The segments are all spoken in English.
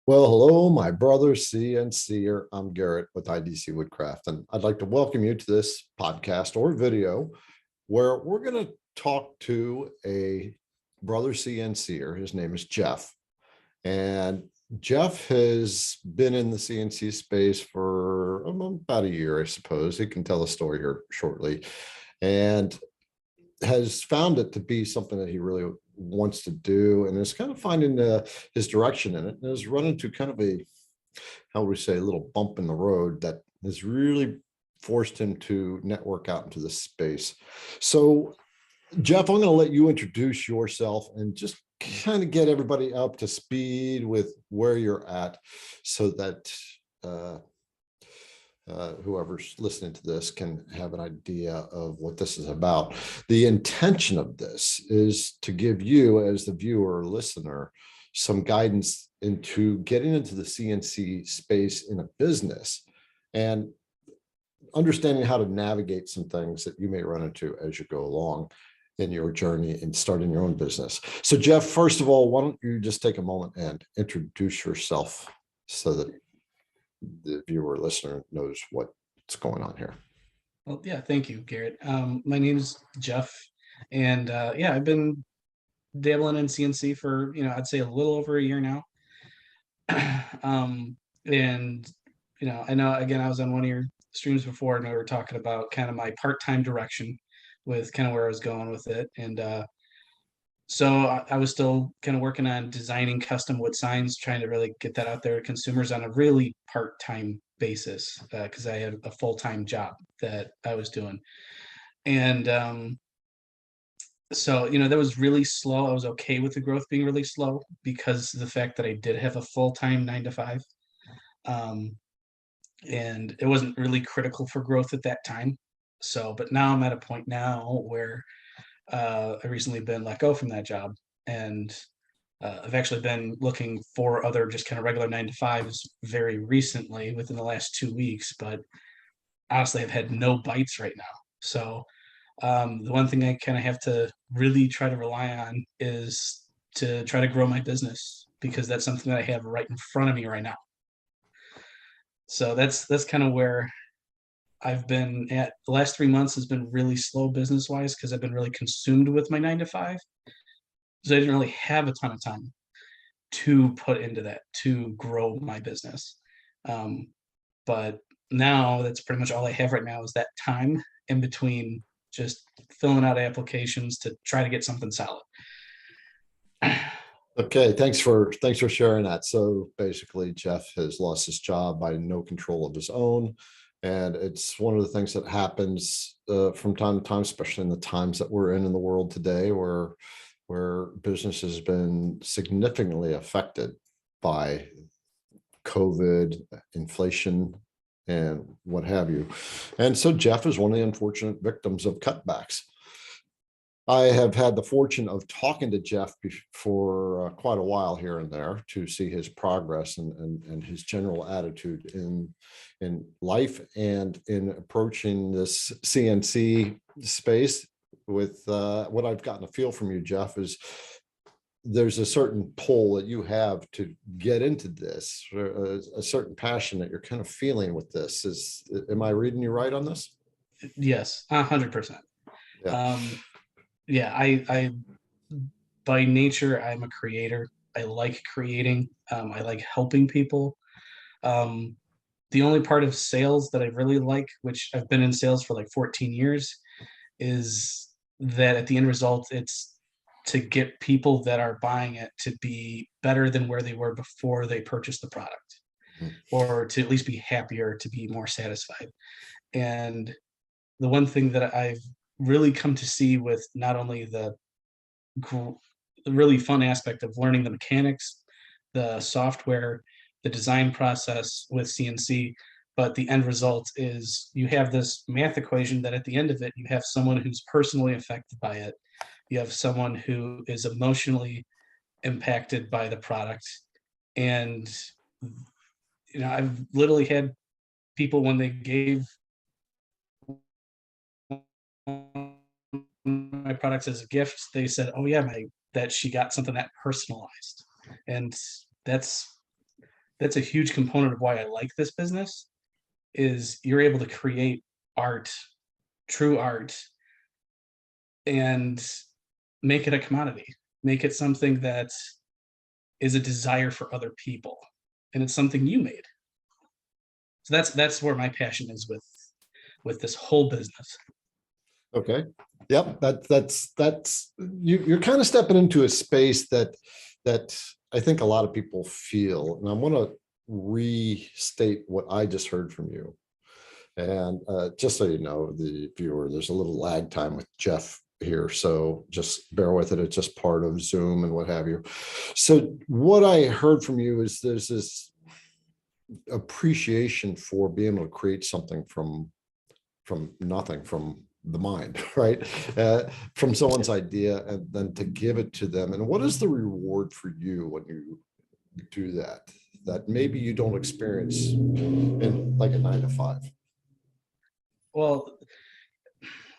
Well, hello, my brother CNCer. I'm Garrett with IDC Woodcraft, and I'd like to welcome you to this podcast or video where we're going to talk to a brother CNCer. His name is Jeff, and Jeff has been in the CNC space for about a year, I suppose. He can tell a story here shortly, and has found it to be something that he really wants to do, and is kind of finding his direction in it, and has run into kind of a, how would we say, a little bump in the road that has really forced him to network out into this space. So, Jeff, I'm going to let you introduce yourself and just kind of get everybody up to speed with where you're at, so that uh, whoever's listening to this can have an idea of what this is about. The intention of this is to give you, as the viewer or listener, some guidance into getting into the CNC space in a business and understanding how to navigate some things that you may run into as you go along in your journey in starting your own business. So, Jeff, first of all, why don't you just take a moment and introduce yourself so that the viewer or listener knows what's going on here. Well, yeah, thank you, Garrett. My name is Jeff, and yeah, I've been dabbling in CNC for I'd say a little over a year now. And I know again I was on one of your streams before, and we were talking about kind of my part-time direction with kind of where I was going with it, and so I was still kind of working on designing custom wood signs, trying to really get that out there to consumers on a really part-time basis because I had a full-time job that I was doing. And so that was really slow. I was okay with the growth being really slow because of the fact that I did have a full-time 9 to 5. Um, and it wasn't really critical for growth at that time. So, but now I'm at a point now where I recently been let go from that job, and I've actually been looking for other just kind of regular 9 to 5s very recently within the last 2 weeks. But honestly, I've had no bites right now. So the one thing I kind of have to really try to rely on is to try to grow my business, because that's something that I have right in front of me right now. So that's kind of where I've been at. The last 3 months has been really slow business wise because I've been really consumed with my 9 to 5. So I didn't really have a ton of time to put into that to grow my business. Um, but now that's pretty much all I have right now is that time in between just filling out applications to try to get something solid. Okay, thanks for sharing that. So basically, Jeff has lost his job by no control of his own, and it's one of the things that happens from time to time, especially in the times that we're in the world today, where business has been significantly affected by COVID, inflation, and what have you. And so Jeff is one of the unfortunate victims of cutbacks. I have had the fortune of talking to Jeff for quite a while here and there to see his progress and his general attitude in life and in approaching this CNC space. With what I've gotten a feel from you, Jeff, is there's a certain pull that you have to get into this, a certain passion that you're kind of feeling with this. Am I reading you right on this? Yes, 100%. Yeah. Um, yeah, I by nature I'm a creator. I like creating. I like helping people. Um, the only part of sales that I really like, which I've been in sales for like 14 years, is that at the end result, it's to get people that are buying it to be better than where they were before they purchased the product, Mhm. or to at least be happier, to be more satisfied. And the one thing that I've really come to see with not only the really fun aspect of learning the mechanics, the software, the design process with CNC, but the end result is you have this math equation that at the end of it, you have someone who's personally affected by it. You have someone who is emotionally impacted by the product. And, I've literally had people when they gave my products as a gift, they said, "Oh yeah, my that she got something that personalized," and that's that's a huge component of why I like this business, is you're able to create art, true art, and make it a commodity, make it something that is a desire for other people, and it's something you made. So that's where my passion is with this whole business. Okay. Yep. That's you're kind of stepping into a space that I think a lot of people feel. And I want to restate what I just heard from you. And just so you know, the viewer, there's a little lag time with Jeff here. So just bear with it. It's just part of Zoom and what have you. So what I heard from you is there's this appreciation for being able to create something from nothing, from the mind, right? From someone's idea, and then to give it to them. And what is the reward for you when you do that, that maybe you don't experience in like a 9 to 5? Well,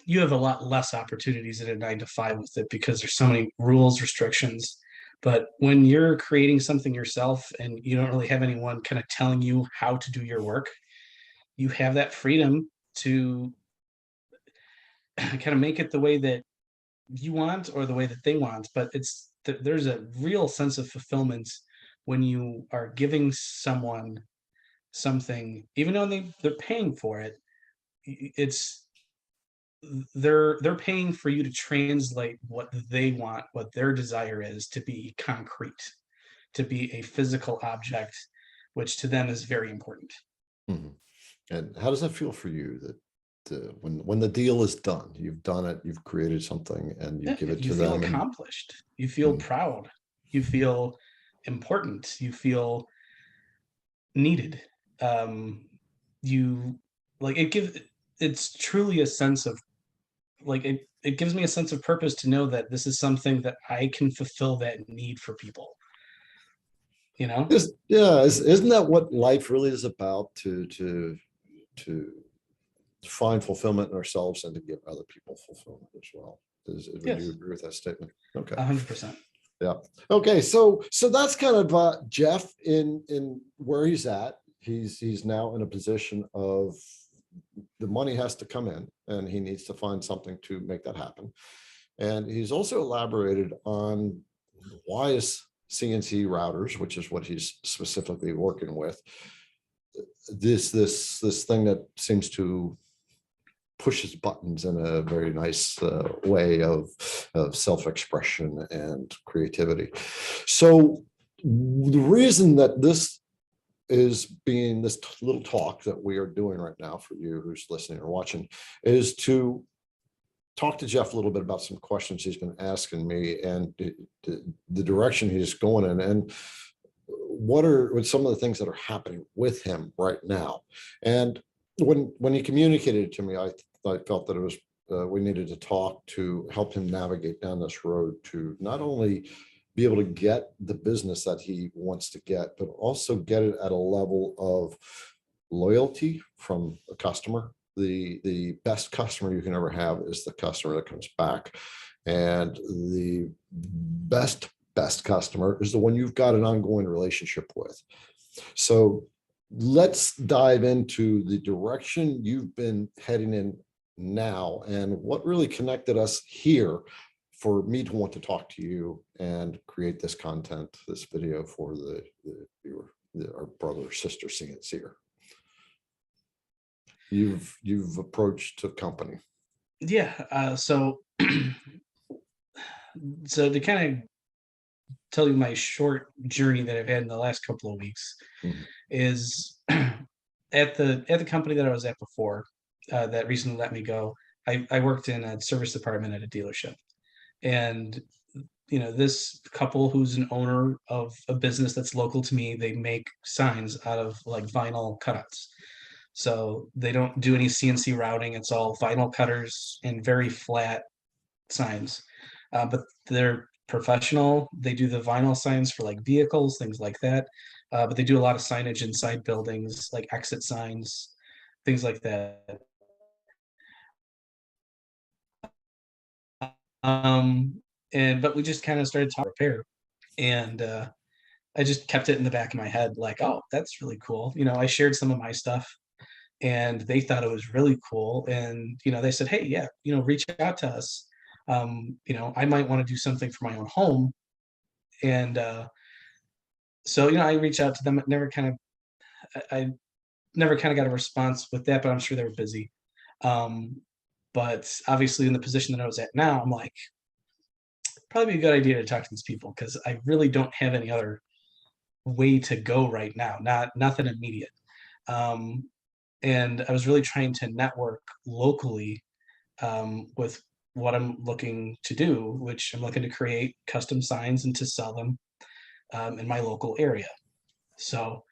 you have a lot less opportunities in a 9 to 5 with it because there's so many rules, restrictions. But when you're creating something yourself and you don't really have anyone kind of telling you how to do your work, you have that freedom to kind of make it the way that you want or the way that they want. But there's a real sense of fulfillment when you are giving someone something, even though they're paying for it. It's they're paying for you to translate what they want, what their desire is, to be concrete, to be a physical object, which to them is very important. Mhm. And how does that feel for you, that when the deal is done, you've done it, you've created something, and you Yeah, give it you to feel them, and accomplished, you feel mm, proud, you feel important, you feel needed. You like it gives it's truly a sense of like it gives me a sense of purpose to know that this is something that I can fulfill that need for people, you know? yeah, isn't that what life really is about? To find fulfillment in ourselves and to give other people fulfillment as well. Would you Yes, agree with that statement? Okay. 100%. Yeah. Okay. So that's kind of Jeff in where he's at. He's now in a position of the money has to come in, and he needs to find something to make that happen. And he's also elaborated on why is CNC routers, which is what he's specifically working with, this thing that seems to pushes buttons in a very nice way of self-expression and creativity. So the reason that this is being this little talk that we are doing right now for you who's listening or watching is to talk to Jeff a little bit about some questions he's been asking me, and the direction he's going in, and what some of the things that are happening with him right now. And when he communicated it to me, I felt that it was we needed to talk to help him navigate down this road to not only be able to get the business that he wants to get, but also get it at a level of loyalty from a customer. The best customer you can ever have is the customer that comes back, and the best customer is the one you've got an ongoing relationship with. So let's dive into the direction you've been heading in now, and what really connected us here for me to want to talk to you and create this content, this video for the viewer, our brother or sister CNCer. You've approached a company. Yeah. So to kind of tell you my short journey that I've had in the last couple of weeks Mhm. is at the company that I was at before, that recently let me go. I worked in a service department at a dealership, and this couple who's an owner of a business that's local to me, they make signs out of like vinyl cutouts. So they don't do any CNC routing. It's all vinyl cutters and very flat signs. But they're professional. They do the vinyl signs for like vehicles, things like that. But they do a lot of signage inside buildings, like exit signs, things like that. Um, and but we just kind of started talking repair, and I just kept it in the back of my head, like, oh, that's really cool. I shared some of my stuff, and they thought it was really cool. And they said, hey, yeah, reach out to us. I might want to do something for my own home. And so I reached out to them. I never kind of got a response with that, but I'm sure they were busy. Um, but obviously, in the position that I was at now, I'm like, probably be a good idea to talk to these people because I really don't have any other way to go right now. Nothing immediate. Um, and I was really trying to network locally with what I'm looking to do, which I'm looking to create custom signs and to sell them in my local area. So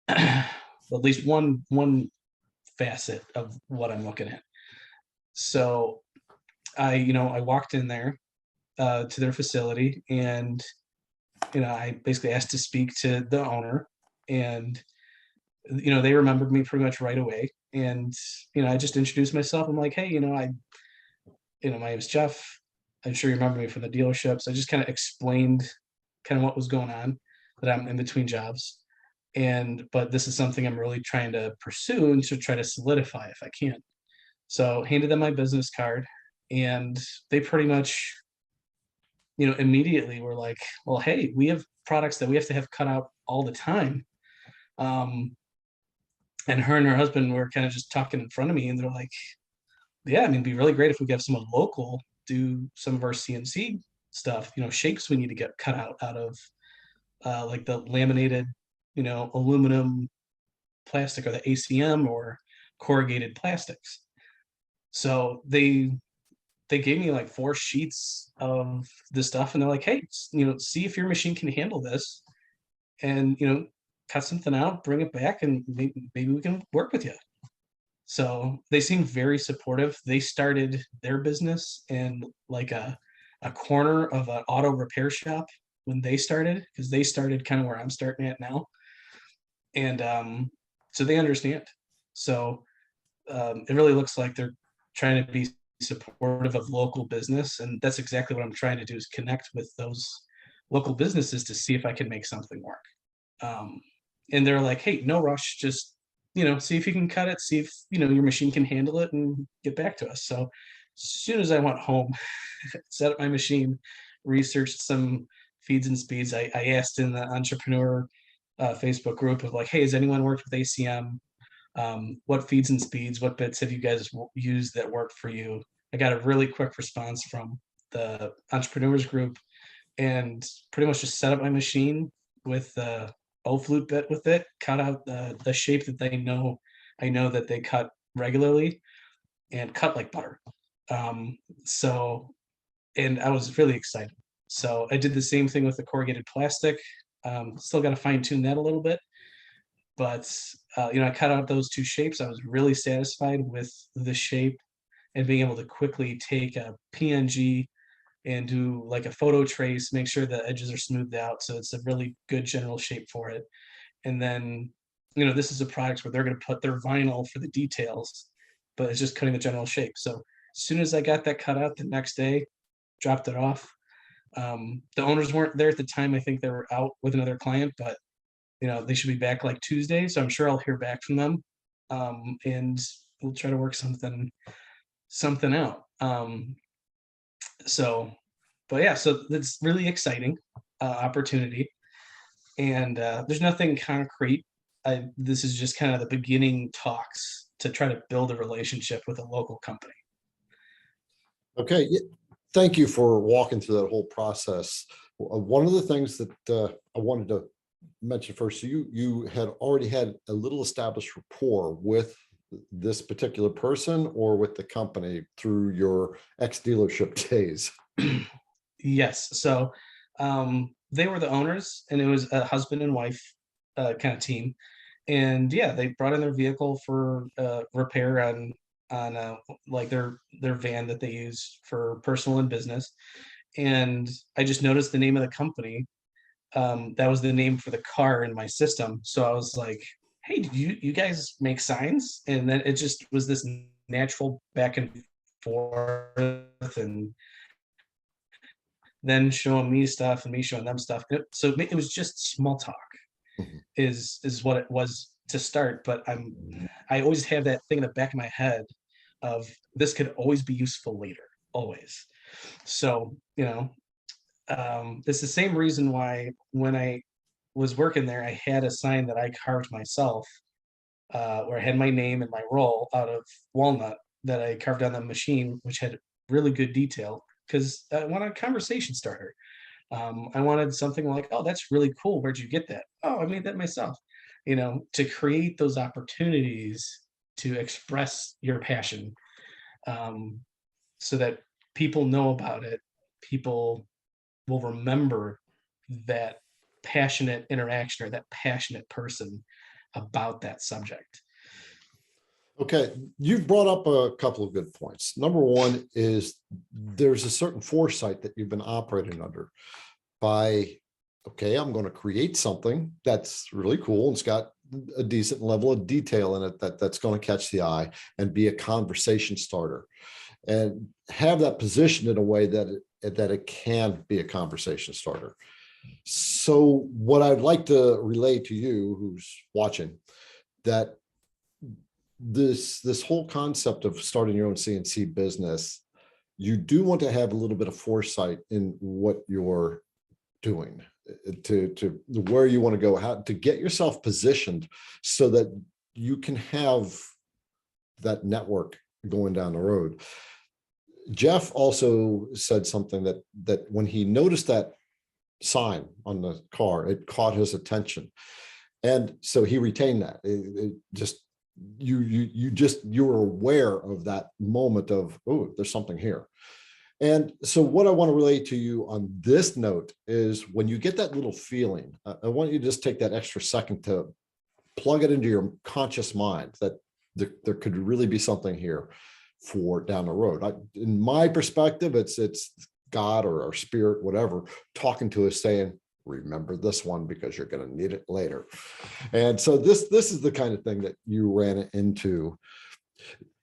at least one facet of what I'm looking at. So I walked in there to their facility, and I basically asked to speak to the owner, and they remembered me pretty much right away. And I just introduced myself. I'm like, hey, my name is Jeff. I'm sure you remember me from the dealerships. I just kind of explained kind of what was going on, that I'm in between jobs. But this is something I'm really trying to pursue and to try to solidify if I can. So handed them my business card, and they pretty much, immediately were like, well, hey, we have products that we have to have cut out all the time. Um, and her and her husband were kind of just talking in front of me, and they're like, yeah, I mean, it'd be really great if we could have someone local do some of our CNC stuff, shapes we need to get cut out of like the laminated, aluminum plastic, or the ACM, or corrugated plastics. So they gave me like 4 sheets of the stuff, and they're like, hey, see if your machine can handle this, and cut something out, bring it back, and maybe we can work with you. So they seemed very supportive. They started their business in like a corner of an auto repair shop when they started, because they started kind of where I'm starting at now. And so they understand. So it really looks like they're trying to be supportive of local business. And that's exactly what I'm trying to do, is connect with those local businesses to see if I can make something work. And they're like, hey, no rush, just see if you can cut it, see if your machine can handle it, and get back to us. So as soon as I went home, set up my machine, researched some feeds and speeds. I asked in the entrepreneur Facebook group of like, hey, has anyone worked with ACM? What feeds and speeds, what bits have you guys used that worked for you? I got a really quick response from the entrepreneurs group, and pretty much just set up my machine with the bow flute bit with it, cut out the shape that I know that they cut regularly, and cut like butter. So, and I was really excited. So I did the same thing with the corrugated plastic. Still got to fine tune that a little bit, but I cut out those 2 shapes. I was really satisfied with the shape, and being able to quickly take a PNG and do like a photo trace, make sure the edges are smoothed out, so it's a really good general shape for it. And then this is a product where they're going to put their vinyl for the details, but it's just cutting the general shape. So as soon as I got that cut out, the next day dropped it off. The owners weren't there at the time. I think they were out with another client, but they should be back like Tuesday, so I'm sure I'll hear back from them. And we'll try to work something out. So, but yeah, so that's really exciting opportunity, and there's nothing concrete. This is just kind of the beginning talks to try to build a relationship with a local company. Okay, thank you for walking through that whole process. One of the things that I wanted to mention first, so you had already had a little established rapport with this particular person or with the company through your ex-dealership days. Yes. So they were the owners, and it was a husband and wife kind of team. And yeah, they brought in their vehicle for repair on like their van that they use for personal and business. And I just noticed the name of the company. That was the name for the car in my system. So I was like, hey, do you guys make signs? And then it just was this natural back and forth, and then showing me stuff and me showing them stuff. So it was just small talk Mhm. is what it was to start. But I always have that thing in the back of my head of this could always be useful later, always. So, it's the same reason why when I was working there, I had a sign that I carved myself, where I had my name and my role out of walnut that I carved on the machine, which had really good detail because I wanted a conversation starter. I wanted something like, "Oh, that's really cool. Where'd you get that? Oh, I made that myself." To create those opportunities to express your passion, um, so that people know about it. People will remember that passionate interaction or that passionate person about that subject. Okay, you've brought up a couple of good points. Number one is there's a certain foresight that you've been operating under by, okay, I'm going to create something that's really cool and it's got a decent level of detail in it that's going to catch the eye and be a conversation starter and have that positioned in a way that it can be a conversation starter. So what I'd like to relay to you who's watching, that this whole concept of starting your own CNC business, you do want to have a little bit of foresight in what you're doing, to where you want to go, how to get yourself positioned so that you can have that network going down the road. Jeff also said something that when he noticed that sign on the car, it caught his attention, and so he retained that. It just you were aware of that moment of, oh, there's something here. And so what I want to relate to you on this note is when you get that little feeling, I want you to just take that extra second to plug it into your conscious mind that there could really be something here for down the road. In my perspective, it's God or spirit, whatever, talking to us saying, remember this one because you're going to need it later. And so this is the kind of thing that you ran into.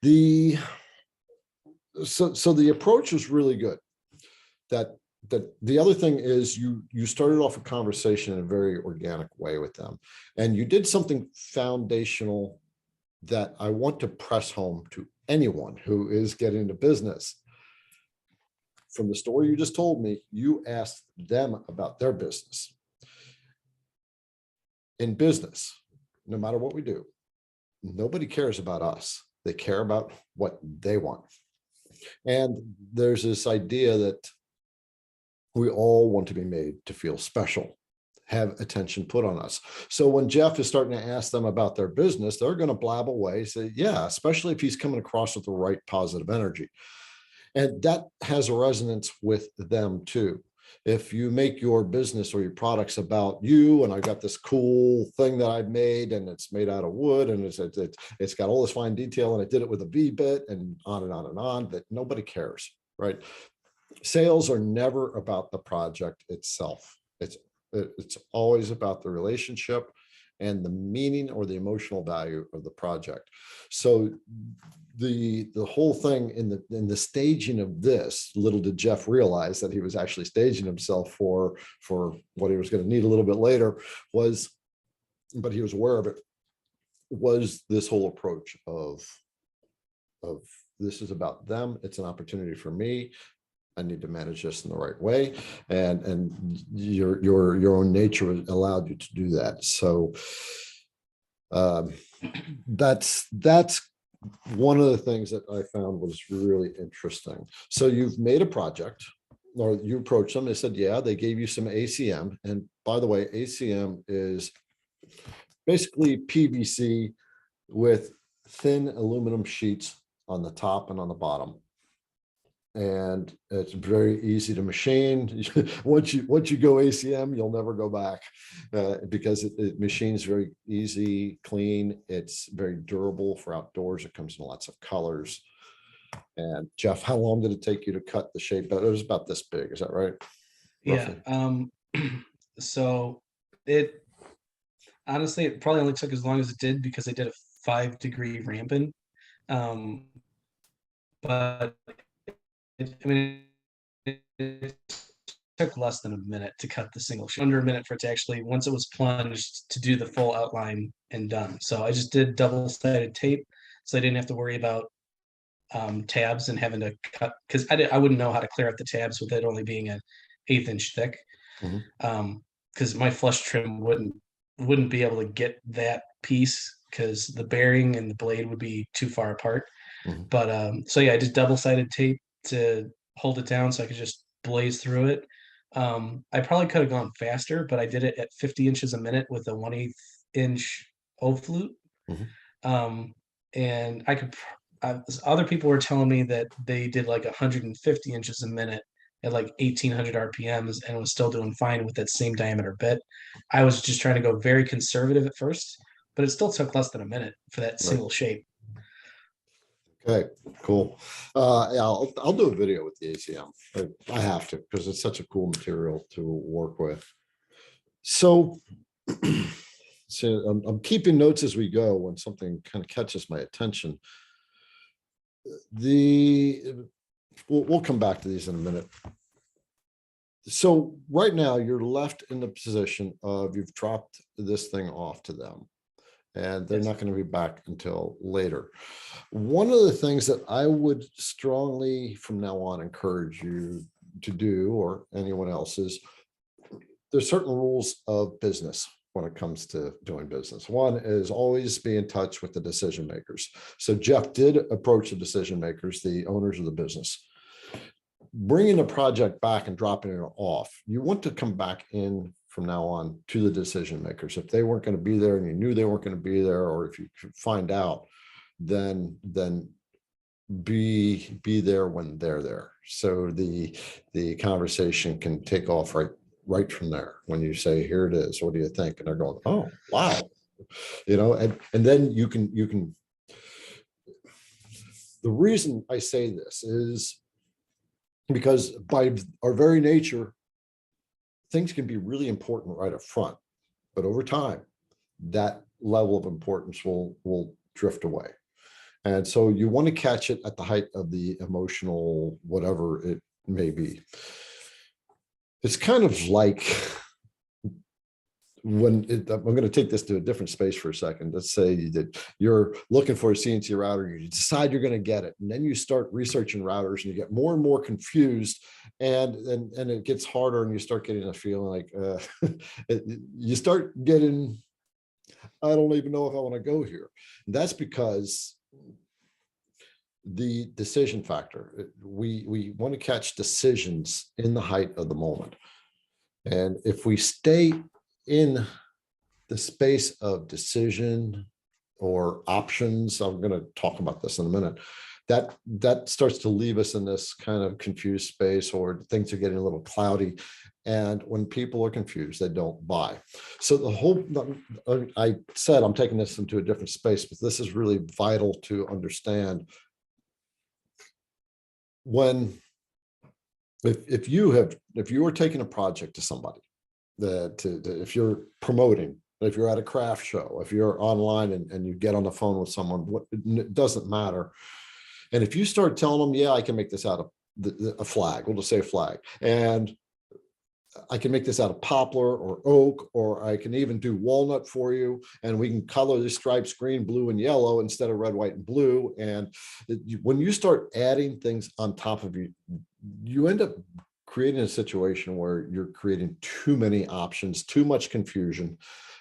The so the approach was really good. That the other thing is you started off a conversation in a very organic way with them, and you did something foundational that I want to press home to anyone who is getting into business. From the story you just told me, you asked them about their business. In business, no matter what we do, nobody cares about us. They care about what they want. And there's this idea that we all want to be made to feel special, have attention put on us. So when Jeff is starting to ask them about their business, they're going to blab away, say, yeah, especially if he's coming across with the right positive energy. And that has a resonance with them too. If you make your business or your products about you, and I got this cool thing that I've made, and it's made out of wood, and it's got all this fine detail, and I did it with a V-bit, and on and on and on, that nobody cares, right? Sales are never about the project itself. It's always about the relationship and the meaning or the emotional value of the project. So the whole thing in the staging of this, little did Jeff realize that he was actually staging himself for what he was going to need a little bit later, was, but he was aware of it, was this whole approach of this is about them. It's an opportunity for me. I need to manage this in the right way, and your own nature allowed you to do that. So um, that's one of the things that I found was really interesting. So you've made a project, or you approached them. They said, yeah. They gave you some ACM, and by the way, ACM is basically PVC with thin aluminum sheets on the top and on the bottom. And it's very easy to machine. once you go ACM, you'll never go back, because it machines very easy, clean. It's very durable for outdoors. It comes in lots of colors. And Jeff, how long did it take you to cut the shape? It was about this big. Is that right? Yeah. Roughly. So it honestly, it probably only took as long as it did because I did a 5-degree ramping. Um, but I mean, it took less than a minute to cut the single shape, under a minute for it to actually, once it was plunged, to do the full outline and done. So I just did double-sided tape, so I didn't have to worry about tabs and having to cut, because I wouldn't know how to clear out the tabs with it only being an 1/8 inch thick. Mhm. Because my flush trim wouldn't be able to get that piece because the bearing and the blade would be too far apart. Mhm. But so yeah, I just double-sided tape to hold it down so I could just blaze through it. I probably could have gone faster, but I did it at 50 inches a minute with a 1/8 inch O flute. Mhm. Um, and other people were telling me that they did like 150 inches a minute at like 1800 RPMs and was still doing fine with that same diameter bit. I was just trying to go very conservative at first, but it still took less than a minute for that Right. single shape. Okay, cool. Yeah, I'll do a video with the ACM. I have to because it's such a cool material to work with. So, so I'm keeping notes as we go when something kind of catches my attention. The we'll come back to these in a minute. So right now you're left in the position of you've dropped this thing off to them and they're Yes. not going to be back until later. One of the things that I would strongly from now on encourage you to do, or anyone else, is there's certain rules of business when it comes to doing business. One is always be in touch with the decision makers. So Jeff did approach the decision makers, the owners of the business. Bringing the project back and dropping it off, you want to come back in from now on to the decision makers. If they weren't going to be there and you knew they weren't going to be there, or if you could find out, then be there when they're there. So the conversation can take off right from there. When you say, here it is, what do you think? And they're going, oh, wow. And then you can, the reason I say this is because by our very nature, things can be really important right up front, but over time, that level of importance will drift away. And so you want to catch it at the height of the emotional, whatever it may be. It's kind of like I'm going to take this to a different space for a second. Let's say that you're looking for a CNC router, you decide you're going to get it, and then you start researching routers and you get more and more confused, and it gets harder, and you start getting a feeling like you start getting, I don't even know if I want to go here. And that's because the decision factor, we want to catch decisions in the height of the moment. And if we stay in the space of decision or options, I'm going to talk about this in a minute, that starts to leave us in this kind of confused space, or things are getting a little cloudy. And when people are confused, they don't buy. So I said I'm taking this into a different space, but this is really vital to understand. When if you are taking a project to somebody, if you're promoting, if you're at a craft show, if you're online and you get on the phone with someone, it doesn't matter. And if you start telling them, yeah, I can make this out of a flag, we'll just say flag, and I can make this out of poplar or oak, or I can even do walnut for you, and we can color the stripes green, blue, and yellow instead of red, white, and blue. And when you start adding things on top of you end up creating a situation where you're creating too many options, too much confusion.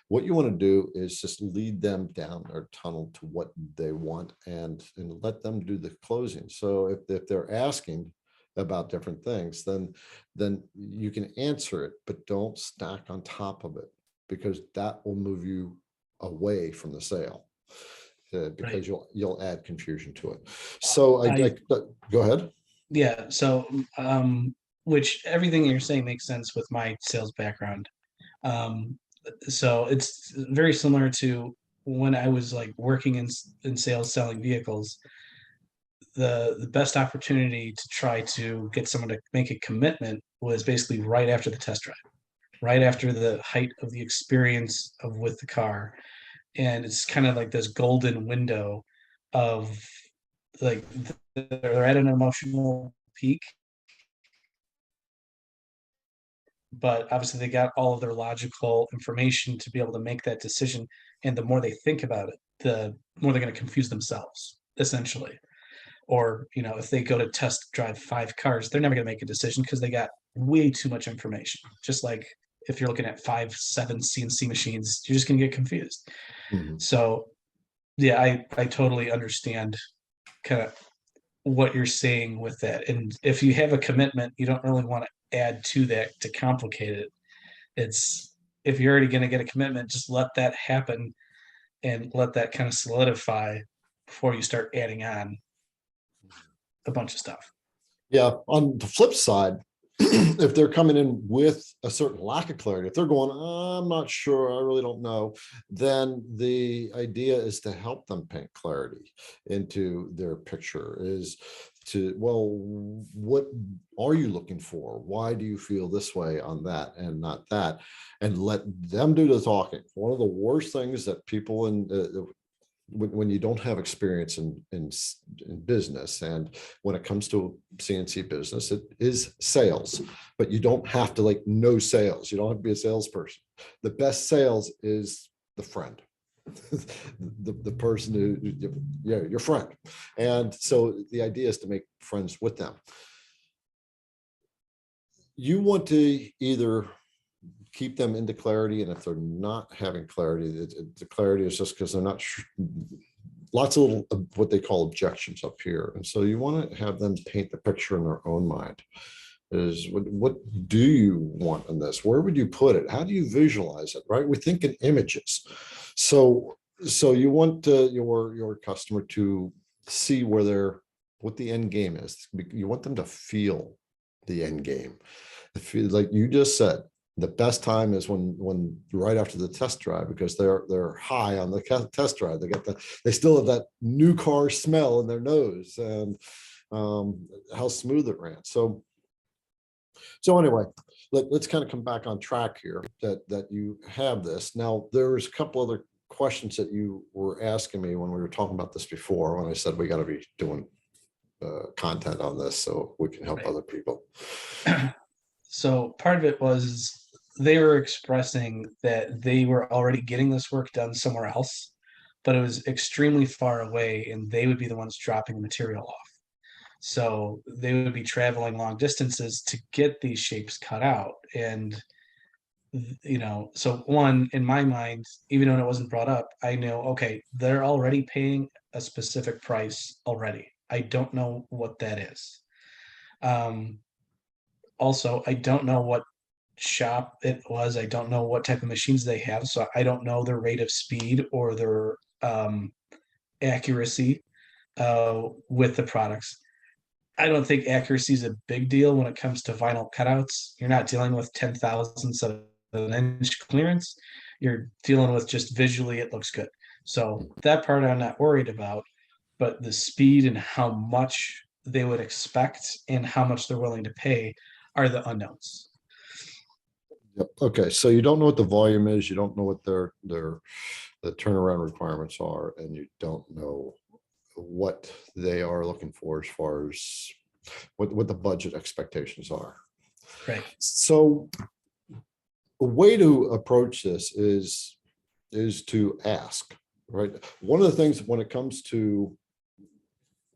What you want to do is just lead them down their tunnel to what they want, and let them do the closing. So if they're asking about different things, then you can answer it, but don't stack on top of it, because that will move you away from the sale, because Right. you'll add confusion to it. So I go ahead. Yeah. So which everything you're saying makes sense with my sales background. Um, so it's very similar to when I was like working in sales selling vehicles. The best opportunity to try to get someone to make a commitment was basically right after the test drive, right after the height of the experience of with the car. And it's kind of like this golden window of like they're at an emotional peak but obviously they got all of their logical information to be able to make that decision. And the more they think about it, the more they're going to confuse themselves, essentially. Or, if they go to test drive 5 cars, they're never going to make a decision because they got way too much information. Just like if you're looking at 5, 7 CNC machines, you're just going to get confused. Mhm. So, yeah, I totally understand kind of what you're saying with that. And if you have a commitment, you don't really want to add to that to complicate it. It's if you're already going to get a commitment, just let that happen and let that kind of solidify before you start adding on a bunch of stuff. Yeah, on the flip side, if they're coming in with a certain lack of clarity, if they're going, I'm not sure, I really don't know, then the idea is to help them paint clarity into their picture, is to, well, what are you looking for? Why do you feel this way on that and not that? And let them do the talking. One of the worst things that people in when you don't have experience in business, and when it comes to CNC business, it is sales, but you don't have to like know sales. You don't have to be a salesperson. The best sales is the friend, the person who, yeah, your friend. And so the idea is to make friends with them. You want to either keep them into clarity, and if they're not having clarity, the clarity is just because they're not lots of little what they call objections up here, and so you want to have them paint the picture in their own mind. Is what do you want in this? Where would you put it? How do you visualize it? Right, we think in images. So you want your customer to see what the end game is. You want them to feel the end game. Feel like you just said, the best time is when right after the test drive, because they're high on the test drive. They still have that new car smell in their nose, and how smooth it ran. So anyway, let's kind of come back on track here, that you have this. Now, there's a couple other questions that you were asking me when we were talking about this before, when I said we got to be doing content on this so we can help Right. other people. So part of it was they were expressing that they were already getting this work done somewhere else, but it was extremely far away and they would be the ones dropping the material off. So they would be traveling long distances to get these shapes cut out. And, so one, in my mind, even when it wasn't brought up, I know, okay, they're already paying a specific price already. I don't know what that is. Um, Also, I don't know what shop it was. I don't know what type of machines they have, so I don't know their rate of speed or their accuracy with the products. I don't think accuracy is a big deal when it comes to vinyl cutouts. You're not dealing with 10 thousandths of an inch clearance. You're dealing with just visually it looks good. So that part I'm not worried about, but the speed and how much they would expect and how much they're willing to pay are the unknowns. Yep. Okay, so you don't know what the volume is, you don't know what their the turnaround requirements are, and you don't know what they are looking for as far as what the budget expectations are. Right. So a way to approach this is to ask, right? One of the things when it comes to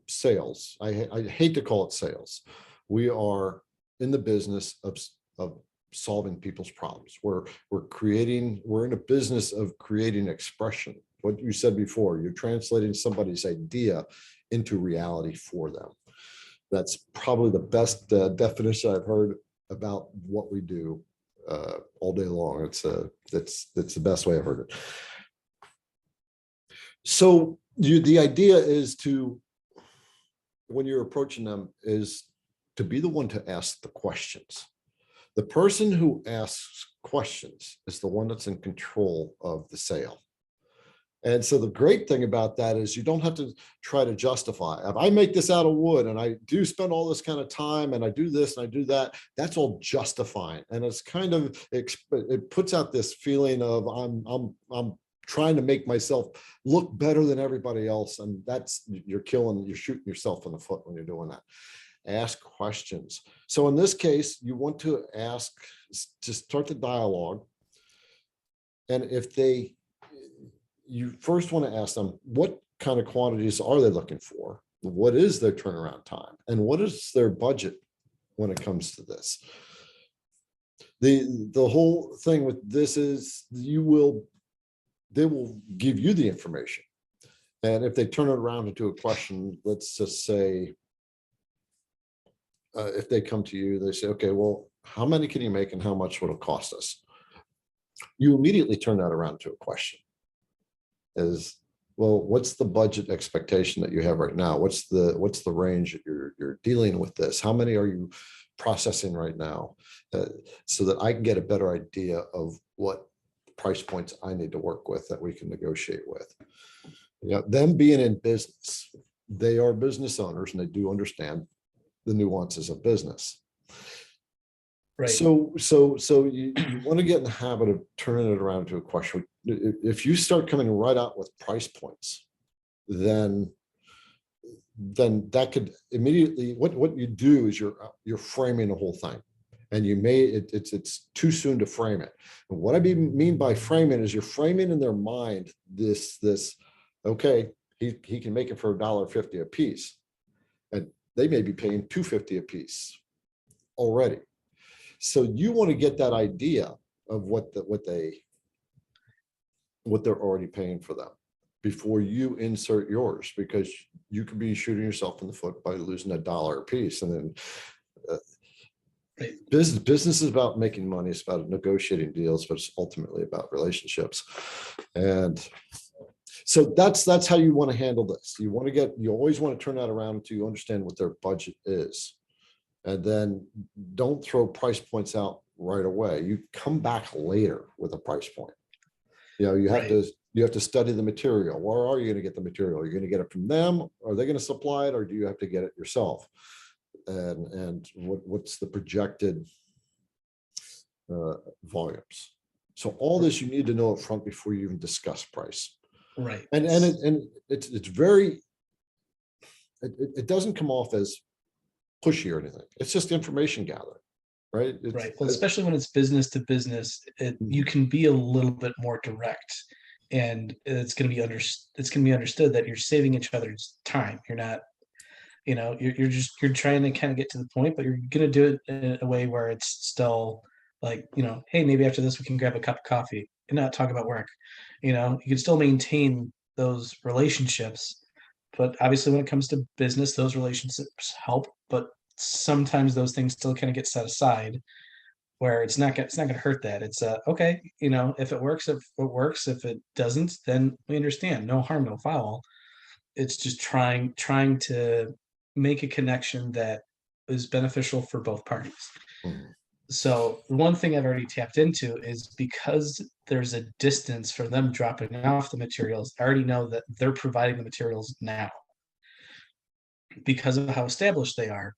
sales, I hate to call it sales. We are in the business of solving people's problems. We're in a business of creating expression. What you said before, you're translating somebody's idea into reality for them. That's probably the best definition I've heard about what we do all day long. It's the best way I've heard it. So the idea is to, when you're approaching them, is to be the one to ask the questions. The person who asks questions is the one that's in control of the sale. And so the great thing about that is you don't have to try to justify. If I make this out of wood and I do spend all this kind of time and I do this and I do that, that's all justifying. And it's kind of, it puts out this feeling of I'm trying to make myself look better than everybody else. And you're shooting yourself in the foot when you're doing that. ask questions. So in this case, you want to ask, to start the dialogue. And if you first want to ask them, what kind of quantities are they looking for? What is their turnaround time? And what is their budget when it comes to this? The whole thing with this is they will give you the information. And if they turn it around into a question, let's just say, if they come to you, they say, okay, well, how many can you make and how much would it cost us? You immediately turn that around to a question. Is, well, what's the budget expectation that you have right now? What's the range that you're dealing with this? How many are you processing right now? So that I can get a better idea of what price points I need to work with that we can negotiate with. Them being in business, they are business owners and they do understand the nuances of business. Right. So you want to get in the habit of turning it around to a question. If you start coming right out with price points, then that could immediately, what you do is you're framing the whole thing. And it's too soon to frame it. And what I mean by framing is you're framing in their mind this, okay, he can make it for $1.50 a piece. And they may be paying $2.50 a piece already. So you want to get that idea of what they're already paying for them before you insert yours, because you could be shooting yourself in the foot by losing $1 a piece. And then business is about making money. It's about negotiating deals, but it's ultimately about relationships. And so that's how you want to handle this. You always want to turn that around until you understand what their budget is. And then don't throw price points out right away. You come back later with a price point. You have to study the material. Where are you going to get the material? Are you going to get it from them? Are they going to supply it, or do you have to get it yourself? And what's the projected volumes? So all this you need to know up front before you even discuss price. Right. And it's very, it doesn't come off as pushy or anything. It's just information gathering, right? Right. Well, especially when it's business to business, you can be a little bit more direct, and it's going to be understood that you're saving each other's time. You're not, you're trying to kind of get to the point, but you're going to do it in a way where it's still like, hey, maybe after this we can grab a cup of coffee and not talk about work. You can still maintain those relationships, but obviously when it comes to business, those relationships help, but sometimes those things still kind of get set aside, where it's not going to hurt that. It's okay, if it works, if it works. If it doesn't, then we understand. No harm, no foul. It's just trying to make a connection that is beneficial for both parties. Mhm. So one thing I've already tapped into is, because there's a distance for them dropping off the materials, I already know that they're providing the materials now. Because of how established they are,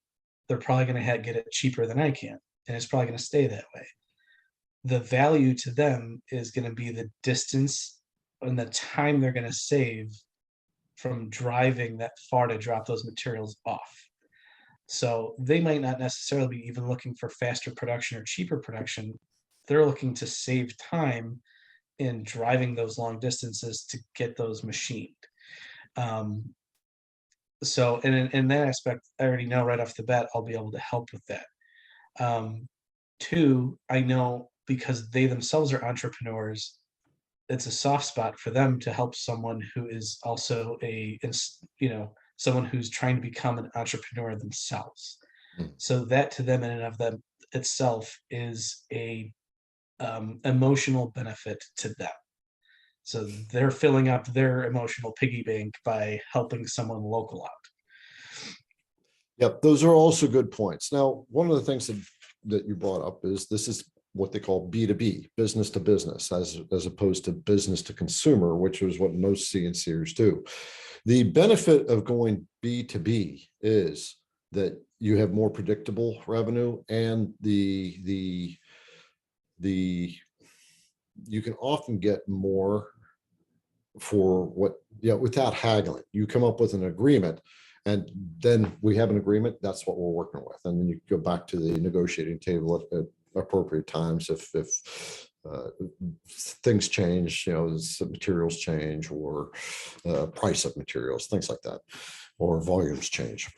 they're probably going to get it cheaper than I can, and it's probably going to stay that way. The value to them is going to be the distance and the time they're going to save from driving that far to drop those materials off. So they might not necessarily be even looking for faster production or cheaper production. They're looking to save time in driving those long distances to get those machined. So in that aspect, I already know right off the bat I'll be able to help with that. Two, I know because they themselves are entrepreneurs, it's a soft spot for them to help someone who is also someone who's trying to become an entrepreneur themselves. Mm. So that to them in and of them itself is a emotional benefit to them. So they're filling up their emotional piggy bank by helping someone local out. Yep, those are also good points. Now, one of the things that you brought up is this is what they call B2B, business to business, as opposed to business to consumer, which is what most CNCers do. The benefit of going B2B is that you have more predictable revenue, and you can often get more for what, without haggling. You come up with an agreement, And then we have an agreement, that's what we're working with. And then you go back to the negotiating table at appropriate times if things change, some materials change, or price of materials, things like that, or volumes change.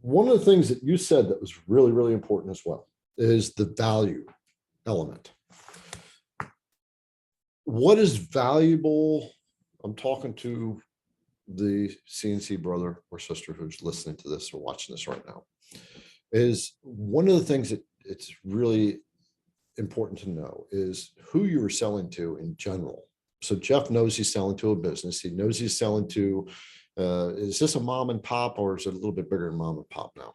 One of the things that you said that was really, really important as well is the value element. What is valuable? I'm talking to the CNC brother or sister who's listening to this or watching this right now. Is one of the things that it's really important to know is who you're selling to in general. So Jeff knows he's selling to a business. He knows he's selling to, is this a mom and pop, or is it a little bit bigger than mom and pop now?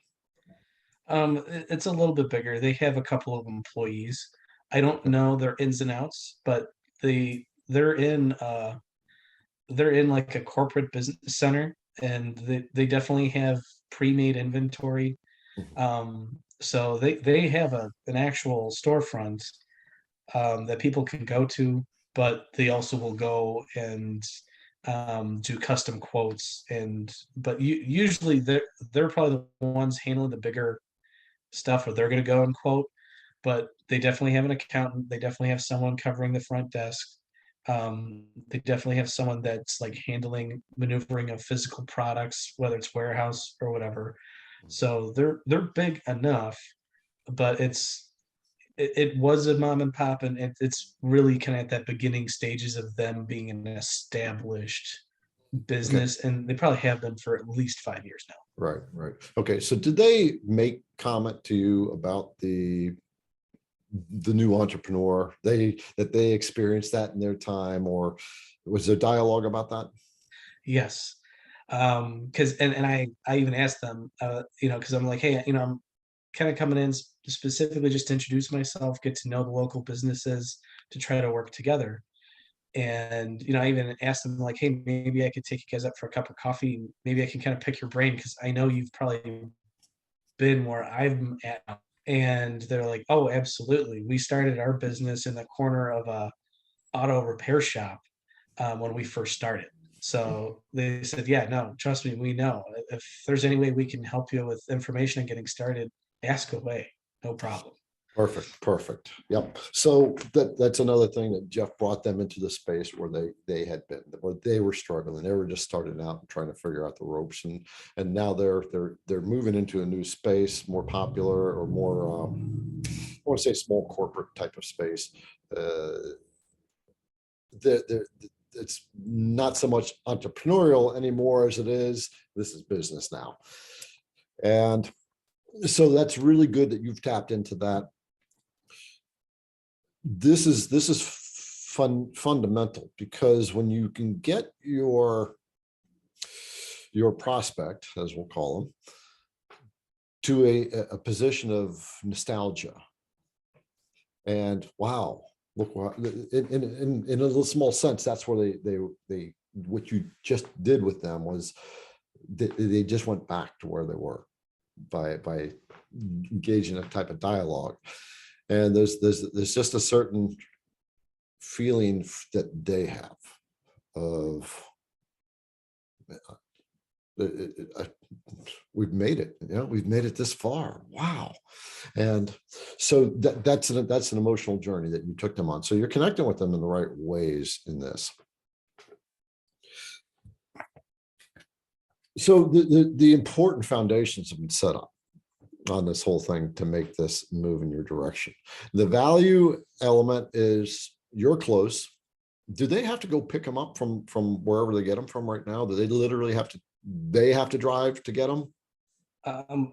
It's a little bit bigger. They have a couple of employees. I don't know their ins and outs, but they're in they're in like a corporate business center, and they definitely have pre-made inventory. Mhm. So they have an actual storefront that people can go to, but they also will go and do custom quotes. And but usually they're probably the ones handling the bigger stuff, where they're going to go and quote. But they definitely have an accountant. They definitely have someone covering the front desk. They definitely have someone that's like handling maneuvering of physical products, whether it's warehouse or whatever. So they're big enough, but it was a mom and pop, and it's really kind of at that beginning stages of them being an established Okay. business, and they probably have been for at least 5 years now. Right, right. Okay. So did they make comment to you about the new entrepreneur, that they experienced that in their time, or was there dialogue about that? Yes. Because and I even asked them, because I'm like, hey, I'm kind of coming in specifically just to introduce myself, get to know the local businesses, to try to work together. And I even asked them like, hey, maybe I could take you guys up for a cup of coffee, and maybe I can kind of pick your brain, because I know you've probably been where I'm at now. And they're like, oh, absolutely. We started our business in the corner of a auto repair shop when we first started. So they said, yeah, no, trust me, we know. If there's any way we can help you with information and getting started, ask away. No problem. Perfect, perfect. Yep. So that's another thing that Jeff brought them into the space where they had been, where they were struggling. They were just starting out and trying to figure out the ropes, and now they're moving into a new space, more popular, or more I want to say small corporate type of space. Uh, they're, it's not so much entrepreneurial anymore as it is, this is business now. And so that's really good that you've tapped into that. This is fundamental, because when you can get your prospect, as we'll call them, to a position of nostalgia, and wow, look what, in a little small sense, that's where they what you just did with them was they just went back to where they were by engaging a type of dialogue. And there's just a certain feeling that they have of we've made it, we've made it this far, wow. And so that's an emotional journey that you took them on, so you're connecting with them in the right ways in this. So the important foundations have been set up on this whole thing to make this move in your direction. The value element is you're close. Do they have to go pick them up from wherever they get them from right now? Do they literally have to drive to get them?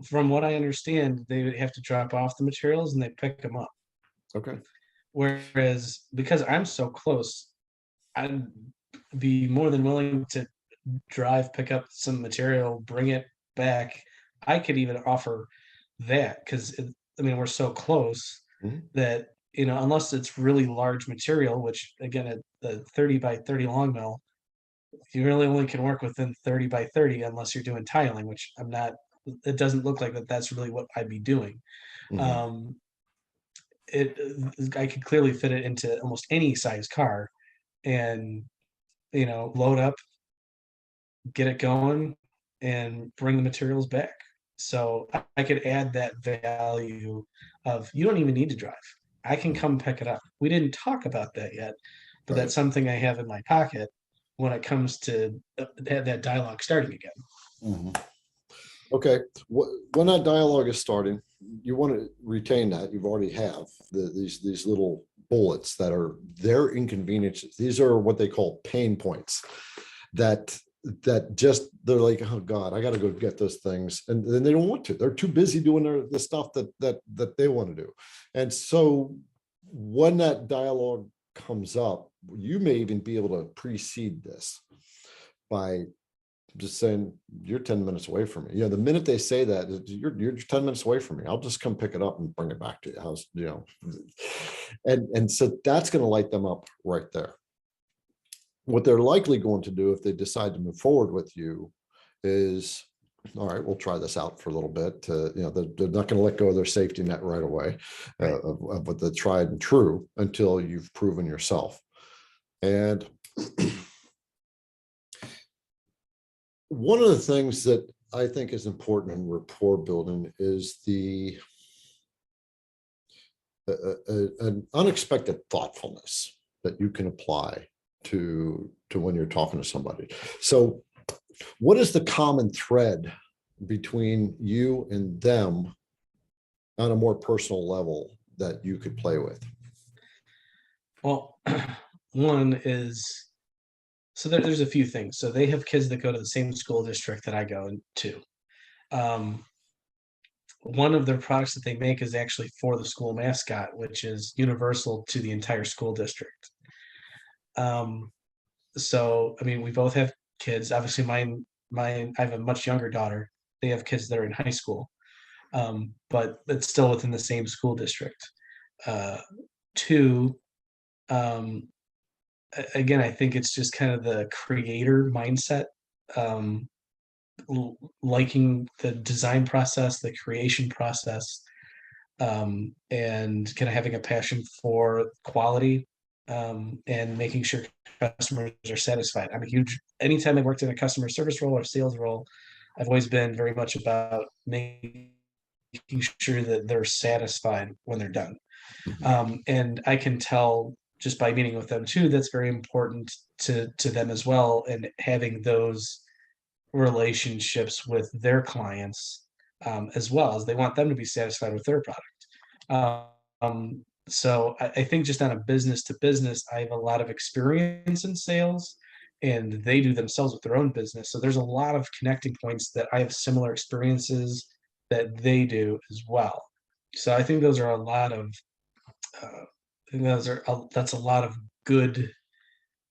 From what I understand, they would have to drop off the materials and they pick them up. Okay. Whereas because I'm so close, I'd be more than willing to drive, pick up some material, bring it back. I could even offer that, because I mean, we're so close Mhm. that unless it's really large material, which again, at the 30 by 30 long mill, you really only can work within 30 by 30 unless you're doing tiling, which I'm not. It doesn't look like that's really what I'd be doing. Mhm. Um, it I could clearly fit it into almost any size car, and load up, get it going, and bring the materials back. So I could add that value of you don't even need to drive. I can come pick it up. We didn't talk about that yet, but Right. that's something I have in my pocket when it comes to have that dialogue starting again. Mhm. Okay. When that dialogue is starting, you want to retain that. You've already have these little bullets that are their inconveniences. These are what they call pain points that just they're like, oh God, I got to go get those things, and then they don't want to. They're too busy doing the stuff that they want to do. And so when that dialogue comes up, you may even be able to precede this by just saying, you're 10 minutes away from me. The minute they say that, you're 10 minutes away from me. I'll just come pick it up and bring it back to you. And so that's going to light them up right there. What they're likely going to do if they decide to move forward with you is, all right, we'll try this out for a little bit. They're not going to let go of their safety net right away, Right. of what the tried and true, until you've proven yourself. And one of the things that I think is important in rapport building is an unexpected thoughtfulness that you can apply to when you're talking to somebody. So what is the common thread between you and them on a more personal level that you could play with? Well, one is, so there's a few things. So they have kids that go to the same school district that I go to. Um, one of their products that they make is actually for the school mascot, which is universal to the entire school district. So I mean, we both have kids. Obviously, mine I have a much younger daughter. They have kids that are in high school, but it's still within the same school district. Uh, two, um, again, I think it's just kind of the creator mindset, um, liking the design process, the creation process, and kind of having a passion for quality, and making sure customers are satisfied. I'm a huge, anytime I worked in a customer service role or sales role, I've always been very much about making sure that they're satisfied when they're done. And I can tell just by meeting with them too, that's very important to them as well, and having those relationships with their clients, as well, as they want them to be satisfied with their product. So I think just on a business to business, I have a lot of experience in sales, and they do themselves with their own business. So there's a lot of connecting points that I have similar experiences that they do as well. So I think those are a lot of, I think that's a lot of good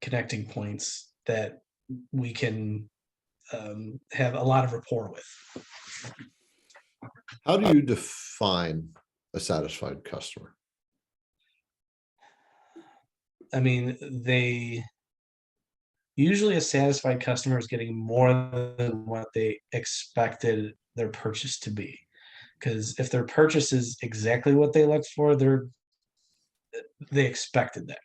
connecting points that we can, have a lot of rapport with. How do you define a satisfied customer? I mean, they usually, a satisfied customer is getting more than what they expected their purchase to be. Because if their purchase is exactly what they looked for, they expected that.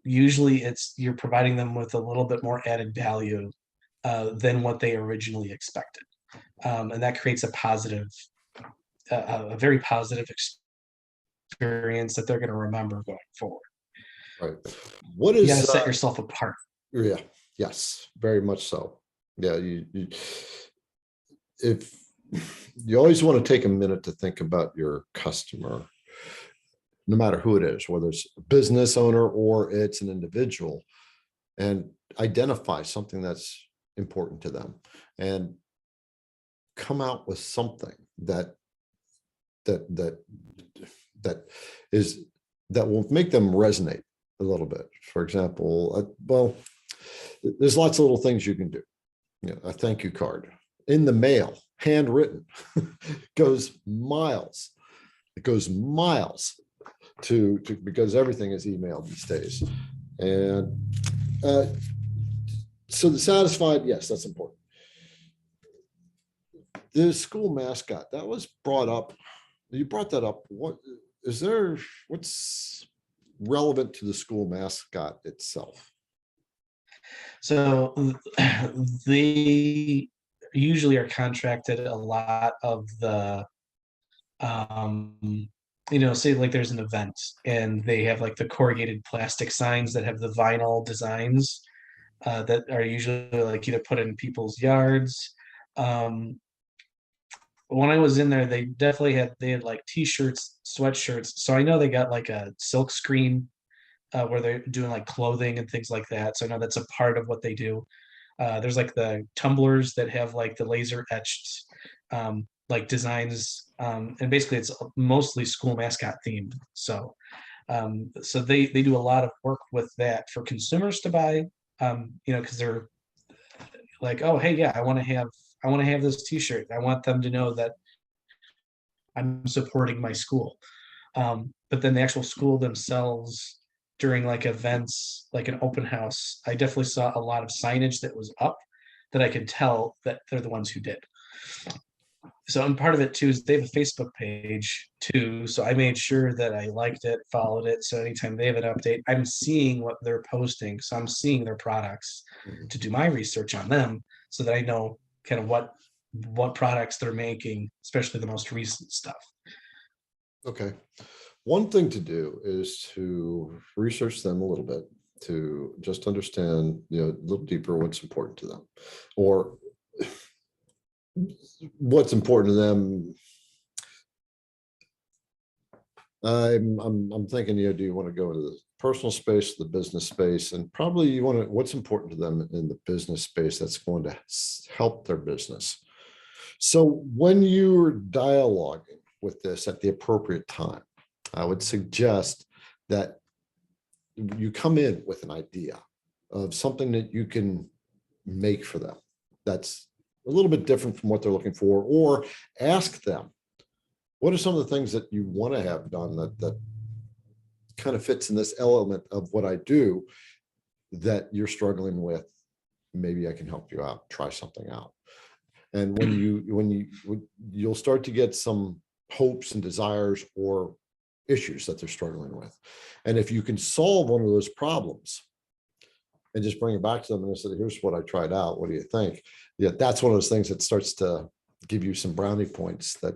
Usually, it's you're providing them with a little bit more added value, than what they originally expected, and that creates a very positive experience that they're going to remember going forward. Right. What You got to is set yourself apart. yeah, yes, very much so. Yeah, if you always want to take a minute to think about your customer, no matter who it is, whether it's a business owner or it's an individual, and identify something that's important to them, and come out with something that that that is that will make them resonate a little bit. For example, well, there's lots of little things you can do. A thank you card in the mail, handwritten, goes miles. It goes miles to because everything is emailed these days. And so the satisfied, yes, that's important. The school mascot, that was brought up. You brought that up. What's relevant to the school mascot itself? So they usually are contracted a lot of the, um, say like there's an event and they have like the corrugated plastic signs that have the vinyl designs, that are usually like either put in people's yards. Um, when I was in there, they had like t-shirts, sweatshirts. So I know they got like a silk screen, where they're doing like clothing and things like that. So I know that's a part of what they do. There's like the tumblers that have like the laser etched, like designs, and basically it's mostly school mascot themed. So they do a lot of work with that for consumers to buy, because they're like, oh hey, yeah, I want to have this T-shirt. I want them to know that I'm supporting my school. But then the actual school themselves, during like events, like an open house, I definitely saw a lot of signage that was up that I could tell that they're the ones who did. So, and part of it too is they have a Facebook page too. So I made sure that I liked it, followed it. So anytime they have an update, I'm seeing what they're posting. So I'm seeing their products Mhm. to do my research on them so that I know kind of what products they're making, especially the most recent stuff. Okay. One thing to do is to research them a little bit to just understand, a little deeper what's important to them, or what's important to them. I'm thinking, do you want to go into the personal space, the business space, and probably you want to, what's important to them in the business space that's going to help their business. So when you're dialoguing with this at the appropriate time, I would suggest that you come in with an idea of something that you can make for them that's a little bit different from what they're looking for, or ask them, what are some of the things that you want to have done that kind of fits in this element of what I do that you're struggling with? Maybe I can help you out, try something out. And you'll start to get some hopes and desires or issues that they're struggling with. And if you can solve one of those problems and just bring it back to them and say, here's what I tried out, what do you think? Yeah, that's one of those things that starts to give you some brownie points that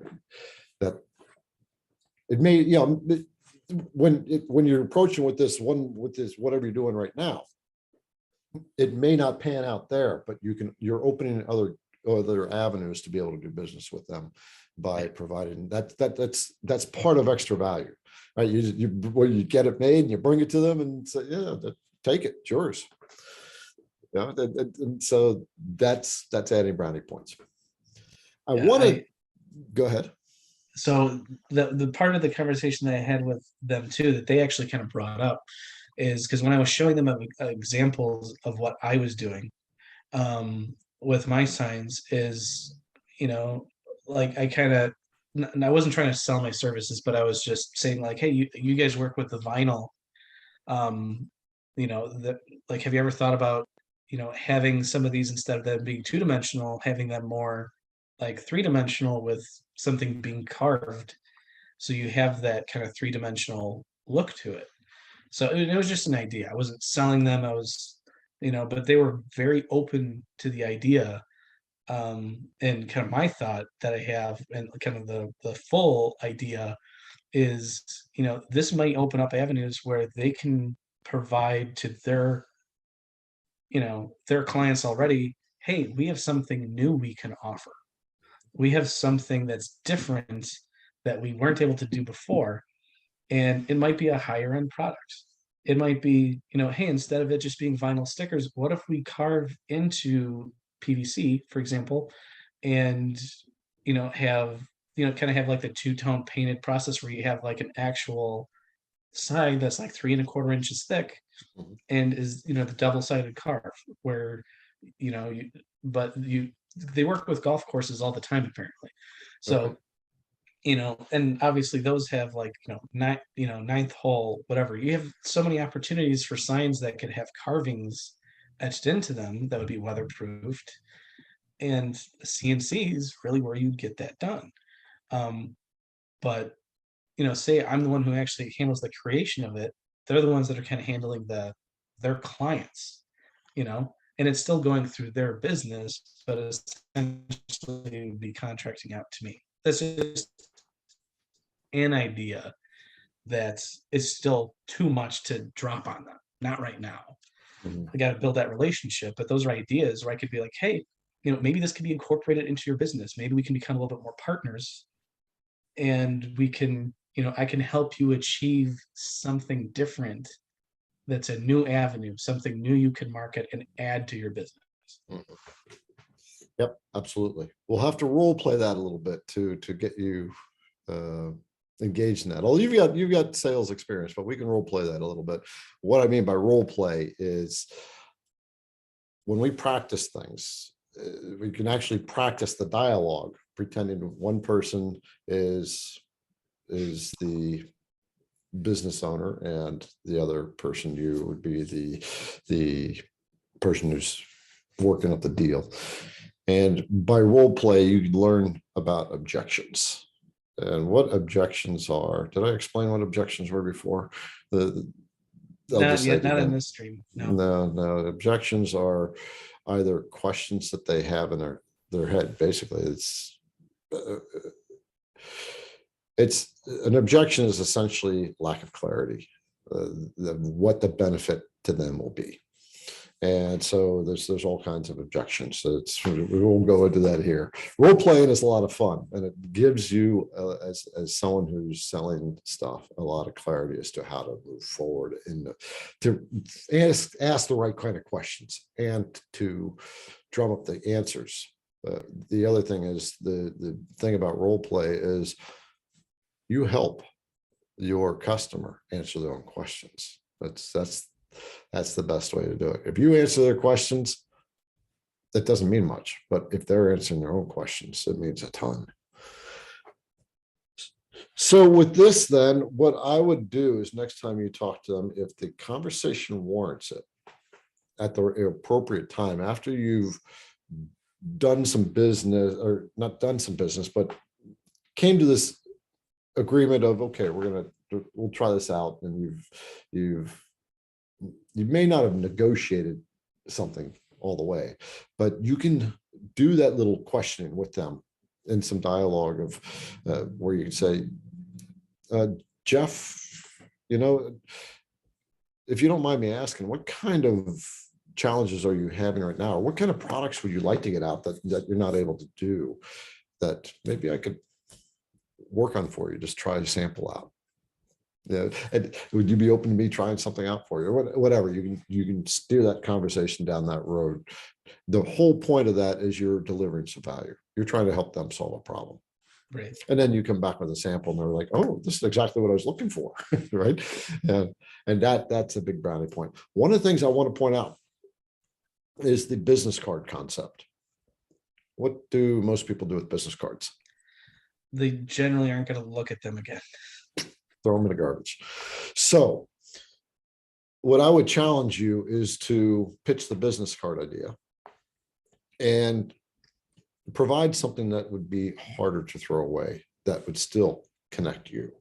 it may, when you're approaching with this whatever you're doing right now, it may not pan out there, but you're opening other avenues to be able to do business with them by providing that's part of extra value, right? Where you get it made and you bring it to them and say, yeah, take it, it's yours. And so that's adding brownie points. I Yeah, want to go ahead. so the part of the conversation that I had with them too that they actually kind of brought up is because when I was showing them examples of what I was doing, with my signs is, you know, like I kind of, I wasn't trying to sell my services, but I was just saying like, hey, you guys work with the vinyl, um, that, like, have you ever thought about, having some of these, instead of them being two-dimensional, having them more like three-dimensional with something being carved, so you have that kind of three-dimensional look to it. So it was just an idea. I wasn't selling them. I was, but they were very open to the idea. And kind of my thought that I have, and kind of the full idea is, this might open up avenues where they can provide to their clients already. Hey, we have something new we can offer. We have something that's different that we weren't able to do before, and it might be a higher end product. It might be, hey, instead of it just being vinyl stickers, what if we carve into PVC, for example, and have, kind of have like the two-tone painted process where you have like an actual sign that's like 3.25 inches thick Mhm. and is, the double-sided carve, where, you know you but you they work with golf courses all the time apparently. Okay. So, and obviously those have like, ninth hole, whatever. You have so many opportunities for signs that could have carvings etched into them that would be weatherproofed, and CNC is really where you get that done. But, say I'm the one who actually handles the creation of it, they're the ones that are kind of handling their clients. and it's still going through their business, but essentially it would be contracting out to me. That's just an idea that is still too much to drop on them. Not right now. Mhm. I got to build that relationship, but those are ideas where I could be like, hey, maybe this could be incorporated into your business. Maybe we can become a little bit more partners, and we can, I can help you achieve something different that's a new avenue, something new you can market and add to your business. Mhm. Yep, absolutely. We'll have to role play that a little bit to get you uh, engaged in that. Although you've got sales experience, but we can role play that a little bit. What I mean by role play is when we practice things, we can actually practice the dialogue, pretending one person is the business owner and the other person, you would be the person who's working up the deal. And by role play, you learn about objections and what objections are. Did I explain what objections were before? I'll Not just say yet, it not in again. this stream. No. No. Objections are either questions that they have in their head. Basically, uh, it's an objection is essentially lack of clarity, what the benefit to them will be. And so there's all kinds of objections. So we won't go into that here. Role playing is a lot of fun, and it gives you, as someone who's selling stuff, a lot of clarity as to how to move forward and to ask the right kind of questions and to drum up the answers. The other thing is the thing about role play is you help your customer answer their own questions. That's the best way to do it. If you answer their questions, that doesn't mean much, but if they're answering their own questions, it means a ton. So with this, then what I would do is next time you talk to them, if the conversation warrants it at the appropriate time, after you've done some business, or not done some business, but came to this agreement of, okay, we'll try this out, and you may not have negotiated something all the way, but you can do that little questioning with them in some dialogue of where you can say, Jeff, if you don't mind me asking, what kind of challenges are you having right now? Or what kind of products would you like to get out that you're not able to do, that maybe I could work on for you? Just try a sample out. Yeah, and would you be open to me trying something out for you, or whatever? You can steer that conversation down that road. The whole point of that is you're delivering some value. You're trying to help them solve a problem, Right. and then you come back with a sample, and they're like, "Oh, this is exactly what I was looking for," right? And that's a big brownie point. One of the things I want to point out is the business card concept. What do most people do with business cards? They generally aren't going to look at them again. Throw them in the garbage. So what I would challenge you is to pitch the business card idea and provide something that would be harder to throw away, that would still connect you.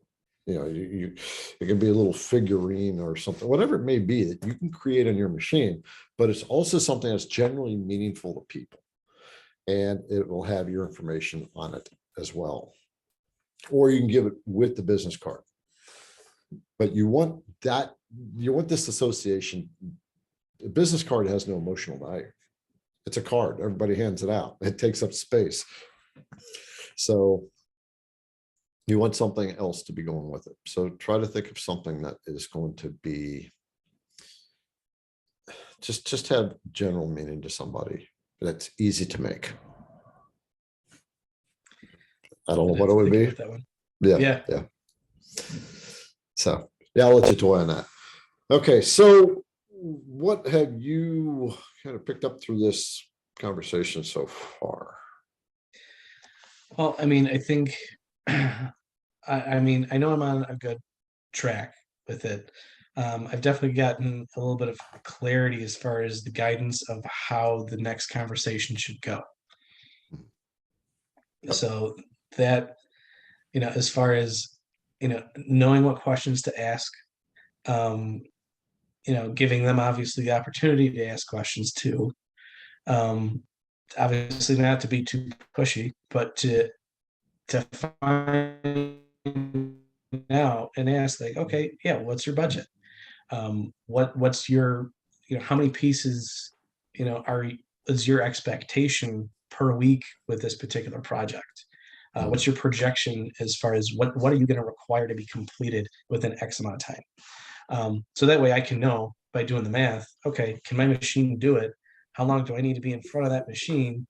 It can be a little figurine or something, whatever it may be, that you can create on your machine, but it's also something that's generally meaningful to people, and it will have your information on it as well. Or you can give it with the business card, but you want this association. The business card has no emotional value. It's a card. Everybody hands it out. It takes up space. So you want something else to be going with it. So try to think of something that is going to be just have general meaning to somebody, that's easy to make. I don't know what it would be. That one. Yeah. So yeah, I'll let you toy on that. Okay, so what have you kind of picked up through this conversation so far? Well, I mean, I think, I mean, I know I'm on a good track with it. I've definitely gotten a little bit of clarity as far as the guidance of how the next conversation should go. Yep. So that, as far as, knowing what questions to ask, um, giving them obviously the opportunity to ask questions too. Um, Obviously not to be too pushy, but to find out and ask like, okay, yeah, what's your budget? What's your, how many pieces, are is your expectation per week with this particular project? What's Mhm. your projection as far as what are you going to require to be completed within X amount of time? So that way I can know by doing the math, okay, can my machine do it? How long do I need to be in front of that machine?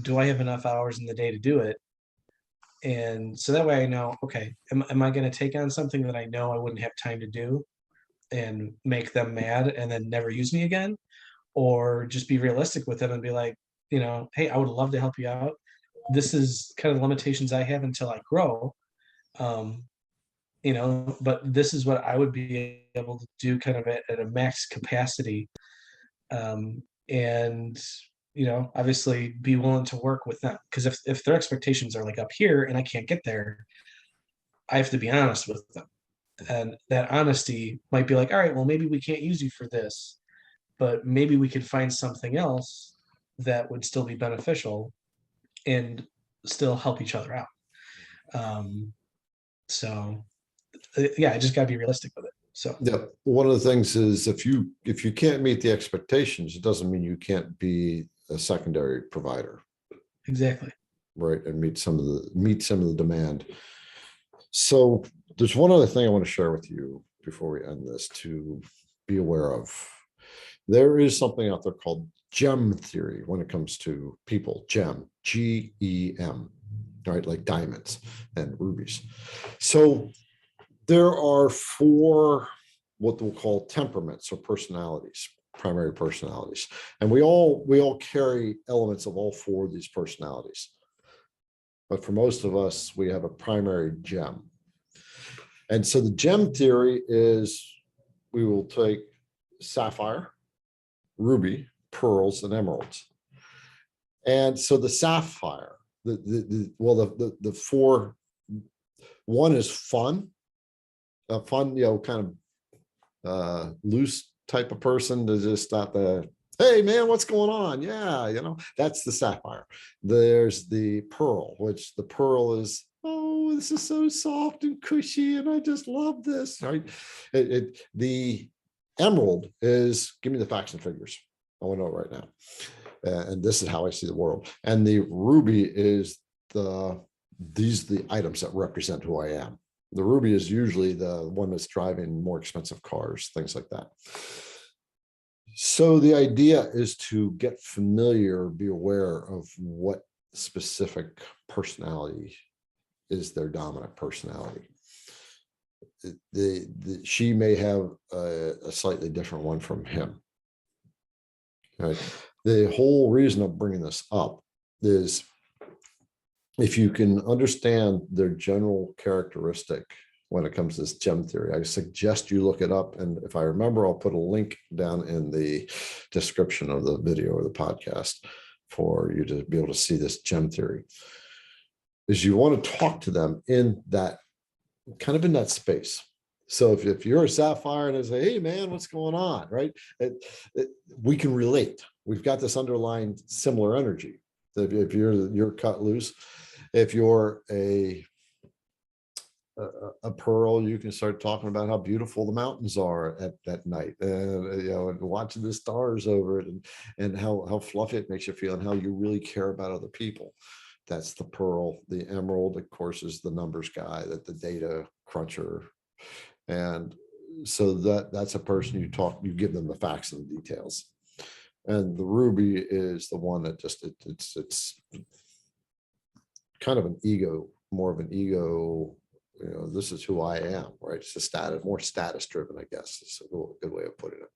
Do I have enough hours in the day to do it? And so that way I know, okay, am I going to take on something that I know I wouldn't have time to do and make them mad and then never use me again? Or just be realistic with them and be like, hey, I would love to help you out. This is kind of the limitations I have until I grow. Um, but this is what I would be able to do kind of at a max capacity. And obviously be willing to work with them, because if their expectations are like up here and I can't get there, I have to be honest with them. And that honesty might be like, all right, well, maybe we can't use you for this, but maybe we could find something else that would still be beneficial and still help each other out. Um, so yeah, I just got to be realistic with it. So Yeah, one of the things is if you can't meet the expectations, it doesn't mean you can't be a secondary provider, exactly. right? And meet some of the demand. So there's one other thing I want to share with you before we end this to be aware of. There is something out there called gem theory when it comes to people. Gem, GEM, right? Like diamonds and rubies. So there are four what we'll call temperaments or personalities, primary personalities, and we all carry elements of all four of these personalities. But for most of us, we have a primary gem. And so the gem theory is we will take sapphire, ruby, pearls, and emeralds. And so the sapphire, the four, one is fun, a fun, kind of loose type of person to just stop hey man, what's going on? Yeah, that's the sapphire. There's the pearl, which the pearl is, oh, this is so soft and cushy and I just love this, right? The emerald is, give me the facts and figures, I want to know right now, and this is how I see the world. And the ruby is these are the items that represent who I am. The ruby is usually the one that's driving more expensive cars, things like that. So the idea is to get familiar, be aware of what specific personality is their dominant personality. She may have a slightly different one from him. Right? The whole reason of bringing this up is if you can understand their general characteristic when it comes to this gem theory, I suggest you look it up. And if I remember, I'll put a link down in the description of the video or the podcast for you to be able to see this gem theory. Is you want to talk to them in that kind of in that space. So if you're a sapphire and I say, hey man, what's going on? Right. We can relate. We've got this underlying similar energy. If you're cut loose, if you're a pearl, you can start talking about how beautiful the mountains are at night, and watching the stars over it, and how fluffy it makes you feel, and how you really care about other people. That's the pearl. The emerald, of course, is the numbers guy, that the data cruncher, and so that's a person you give them the facts and the details. And the ruby is the one that just it's kind of an ego, more of an ego. This is who I am, right? It's a status, more status driven, I guess. It's a good way of putting it.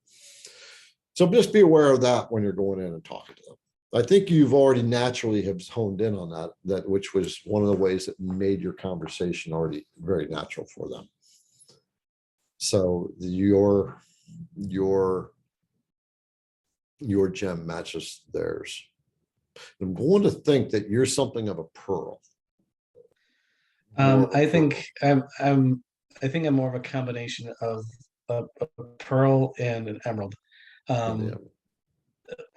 So just be aware of that when you're going in and talking to them. I think you've already naturally have honed in on that which was one of the ways that made your conversation already very natural for them. So your gem matches theirs. I'm going to think that you're something of a pearl. More of a I pearl. think I'm I think I'm more of a combination of a pearl and an emerald. Yeah.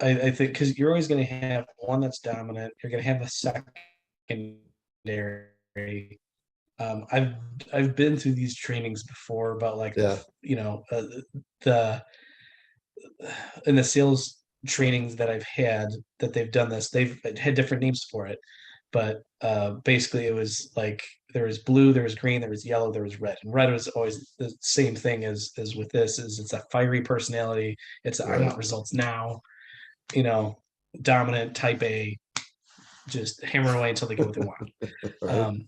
I think because you're always going to have one that's dominant, you're going to have a secondary. I've been through these trainings before about like Yeah. the in the sales trainings that I've had that they've done this, they've had different names for it, but basically it was like there was blue, there was green, there was yellow, there was red, and red was always the same thing as with this. Is it's a fiery personality. It's I Right. want results now. You know, dominant type A, just hammer away until they get what they want. Right. Um,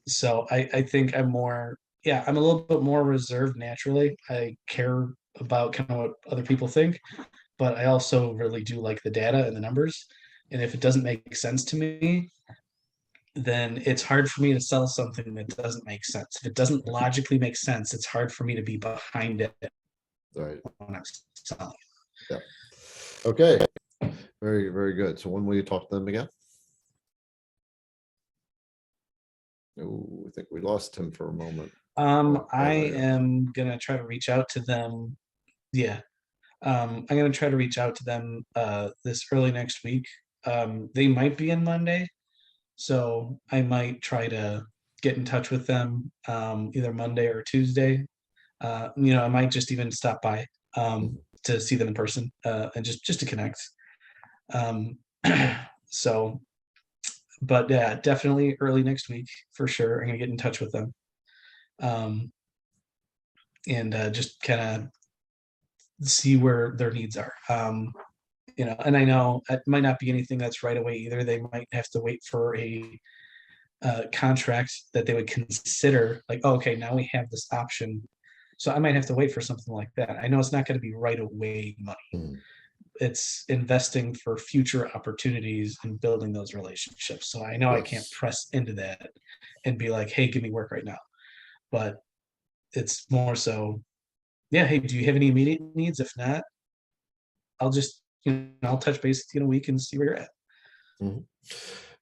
so I think I'm more, yeah, I'm a little bit more reserved naturally. I care about kind of what other people think, but I also really do like the data and the numbers. And if it doesn't make sense to me, then it's hard for me to sell something that doesn't make sense. If it doesn't logically make sense, it's hard for me to be behind it Right. when I'm selling. Yeah. Okay. Very, very good. So when will you talk to them again? Oh, I think we lost him for a moment. I There you am gonna try to reach out to them. Yeah, I'm gonna try to reach out to them this early next week. They might be in Monday, so I might try to get in touch with them either Monday or Tuesday. I might just even stop by Mhm. to see them in person and just to connect. Um, so, but yeah, definitely early next week for sure. I'm gonna get in touch with them um, and just kind of see where their needs are. And I know it might not be anything that's right away either. They might have to wait for a contract that they would consider, like, oh, okay, now we have this option. So I might have to wait for something like that. I know it's not going to be right away money. Mhm. It's investing for future opportunities and building those relationships. So I know I can't Yes. press into that and be like, hey, give me work right now. But it's more so, yeah, hey, do you have any immediate needs? If not, I'll just, I'll touch base with you in a week and see where you're at. Mhm.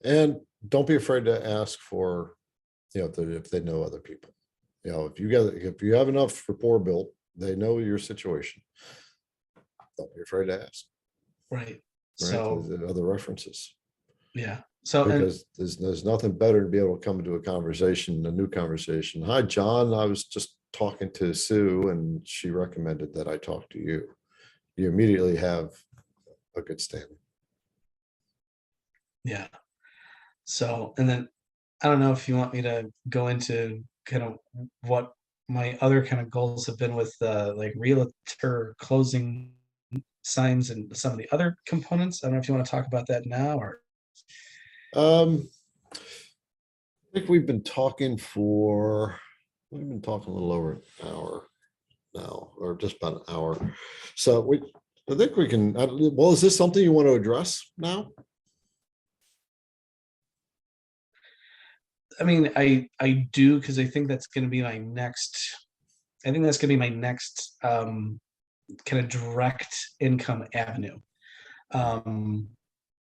And don't be afraid to ask for, if they know other people. If you have enough rapport built, they know your situation. Don't be afraid to ask, Right. right? So, The other references. yeah. So, and Because there's nothing better to be able to come into a new conversation. Hi, John. I was just talking to Sue and she recommended that I talk to you. You immediately have a good standing. yeah. So, and then I don't know if you want me to go into kind of what my other kind of goals have been with like realtor closing signs and some of the other components. I don't know if you want to talk about that now or Um, I think we've been talking a little over an hour now, or just about an hour. So I think we can, well, is this something you want to address now? I mean, I do because I think that's going to be my next. I think that's going to be my next kind of direct income avenue. Um,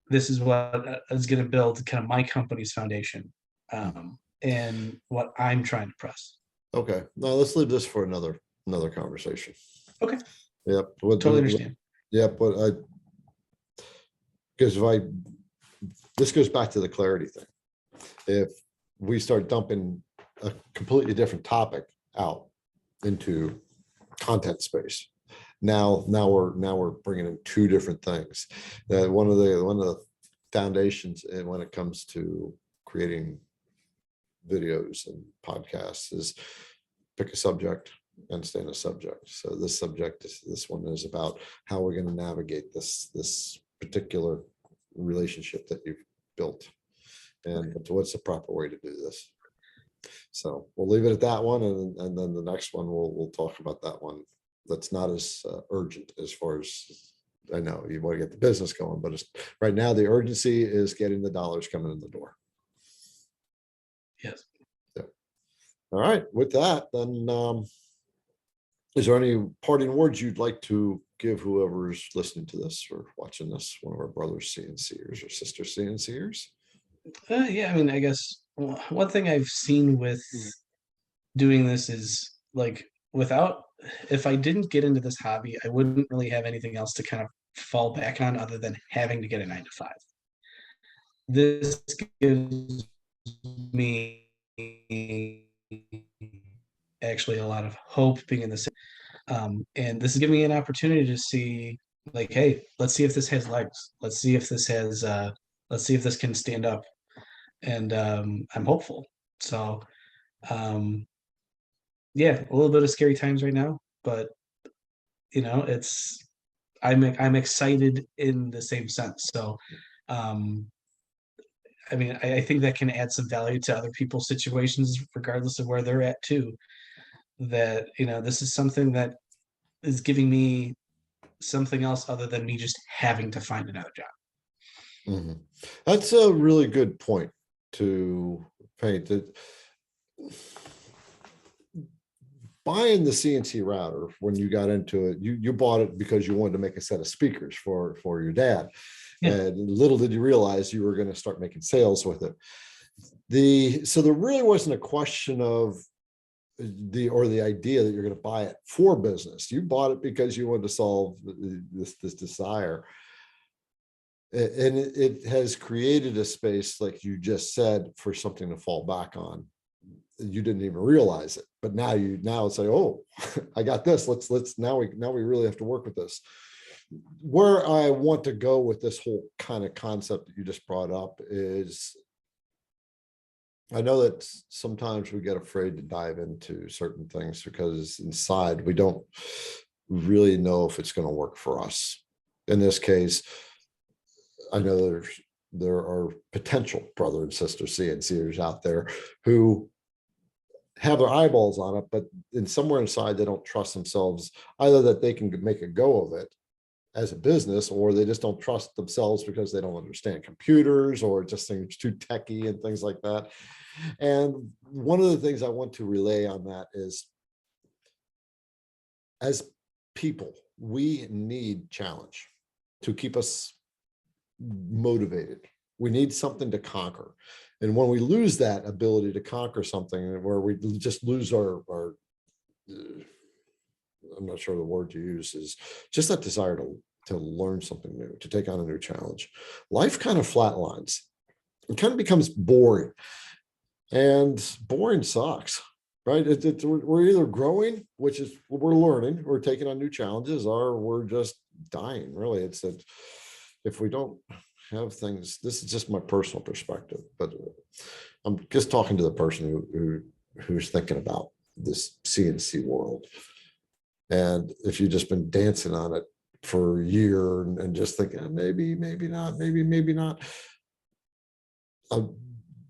this is what is going to build kind of my company's foundation and what I'm trying to press. Okay, now let's leave this for another conversation. Okay, Yep. totally understand. Yep. Because this goes back to the clarity thing. If we start dumping a completely different topic out into content space, now we're bringing in two different things. That one of the foundations and when it comes to creating videos and podcasts is pick a subject and stay in a subject. So this one is about how we're going to navigate this particular relationship that you've built and what's the proper way to do this. So we'll leave it at that one, and then the next one we'll talk about that one. That's not as urgent as far as I know you want to get the business going, but right now the urgency is getting the dollars coming in the door. Yes. Yeah. All right. With that, then, is there any parting words you'd like to give whoever's listening to this or watching this, one of our brothers CNCers or sister CNCers? Yeah, I mean, I guess one thing I've seen with doing this is like without if I didn't get into this hobby, I wouldn't really have anything else to kind of fall back on other than having to get a 9 to 5. This gives me actually a lot of hope being in the city. And this is giving me an opportunity to see, like, hey, let's see if this has legs. Let's see if this can stand up. And I'm hopeful. So um, yeah, a little bit of scary times right now, but it's I'm excited in the same sense. So um, I mean, I think that can add some value to other people's situations, regardless of where they're at too. That this is something that is giving me something else other than me just having to find another job. Mhm. That's a really good point to paint. That buying the CNC router, when you got into it, you bought it because you wanted to make a set of speakers for your dad. Yeah. And little did you realize you were going to start making sales with it. So there really wasn't a question of the idea that you're going to buy it for business. You bought it because you wanted to solve this desire. And it has created a space, like you just said, for something to fall back on. You didn't even realize it, but now it's like, oh, I got this. Let's now we really have to work with this. Where I want to go with this whole kind of concept that you just brought up is, I know that sometimes we get afraid to dive into certain things because inside we don't really know if it's going to work for us. In this case, I know there are potential brother and sister CNCers out there who have their eyeballs on it, but in somewhere inside they don't trust themselves, either that they can make a go of it as a business, or they just don't trust themselves because they don't understand computers, or just think it's too techy and things like that. And one of the things I want to relay on that is, as people, we need challenge to keep us motivated. We need something to conquer. And when we lose that ability to conquer something, where we just lose our I'm not sure the word to use, is just that desire to learn something new, to take on a new challenge, life kind of flatlines. It kind of becomes boring, and boring sucks, right? We're either growing, which is we're learning, we're taking on new challenges, or we're just dying. Really, it's that if we don't have things, this is just my personal perspective, but I'm just talking to the person who's thinking about this CNC world. And if you've just been dancing on it for a year and just thinking, maybe not, maybe not, uh,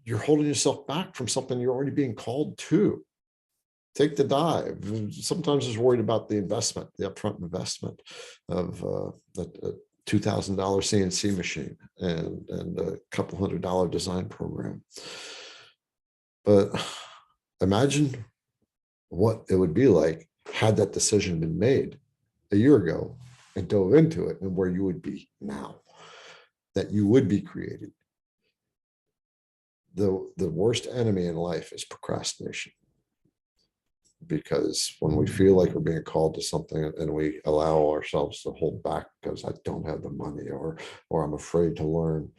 you're holding yourself back from something you're already being called to. Take the dive. Sometimes it's worried about the investment, the upfront investment of a $2,000 CNC machine and a couple $100 design program. But imagine what it would be like had that decision been made a year ago and dove into it, and where you would be now, that you would be creating. The worst enemy in life is procrastination, because when we feel like we're being called to something and we allow ourselves to hold back because I don't have the money, or I'm afraid to learn,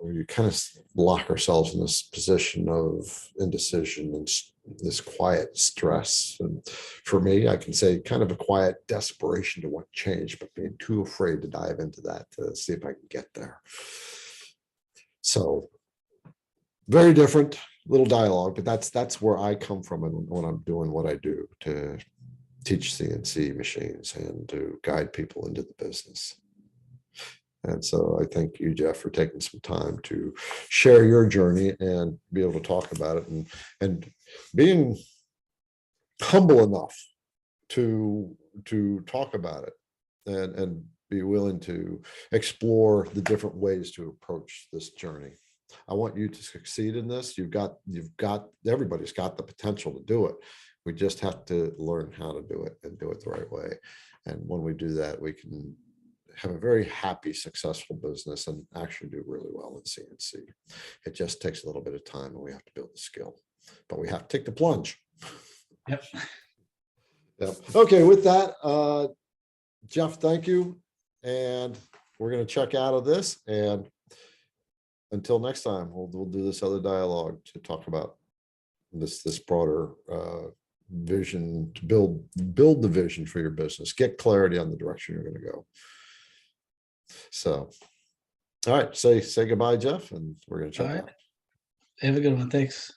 we kind of lock ourselves in this position of indecision and this quiet stress. And for me, I can say kind of a quiet desperation to want change, but being too afraid to dive into that to see if I can get there. So very different little dialogue, but that's where I come from and when I'm doing what I do to teach CNC machines and to guide people into the business. And so I thank you, Jeff, for taking some time to share your journey and be able to talk about it, and being humble enough to talk about it and be willing to explore the different ways to approach this journey. I want you to succeed in this. Everybody's got the potential to do it. We just have to learn how to do it and do it the right way. And when we do that, we can have a very happy, successful business and actually do really well in CNC. It just takes a little bit of time, and we have to build the skill, but we have to take the plunge. Yep. Yeah. Okay, with that, Jeff, thank you. And we're going to check out of this. And until next time, we'll do this other dialogue to talk about this broader vision, to build the vision for your business, get clarity on the direction you're going to go. So, all right, say goodbye, Jeff, and we're going to All check right. out. Have a good one. Thanks.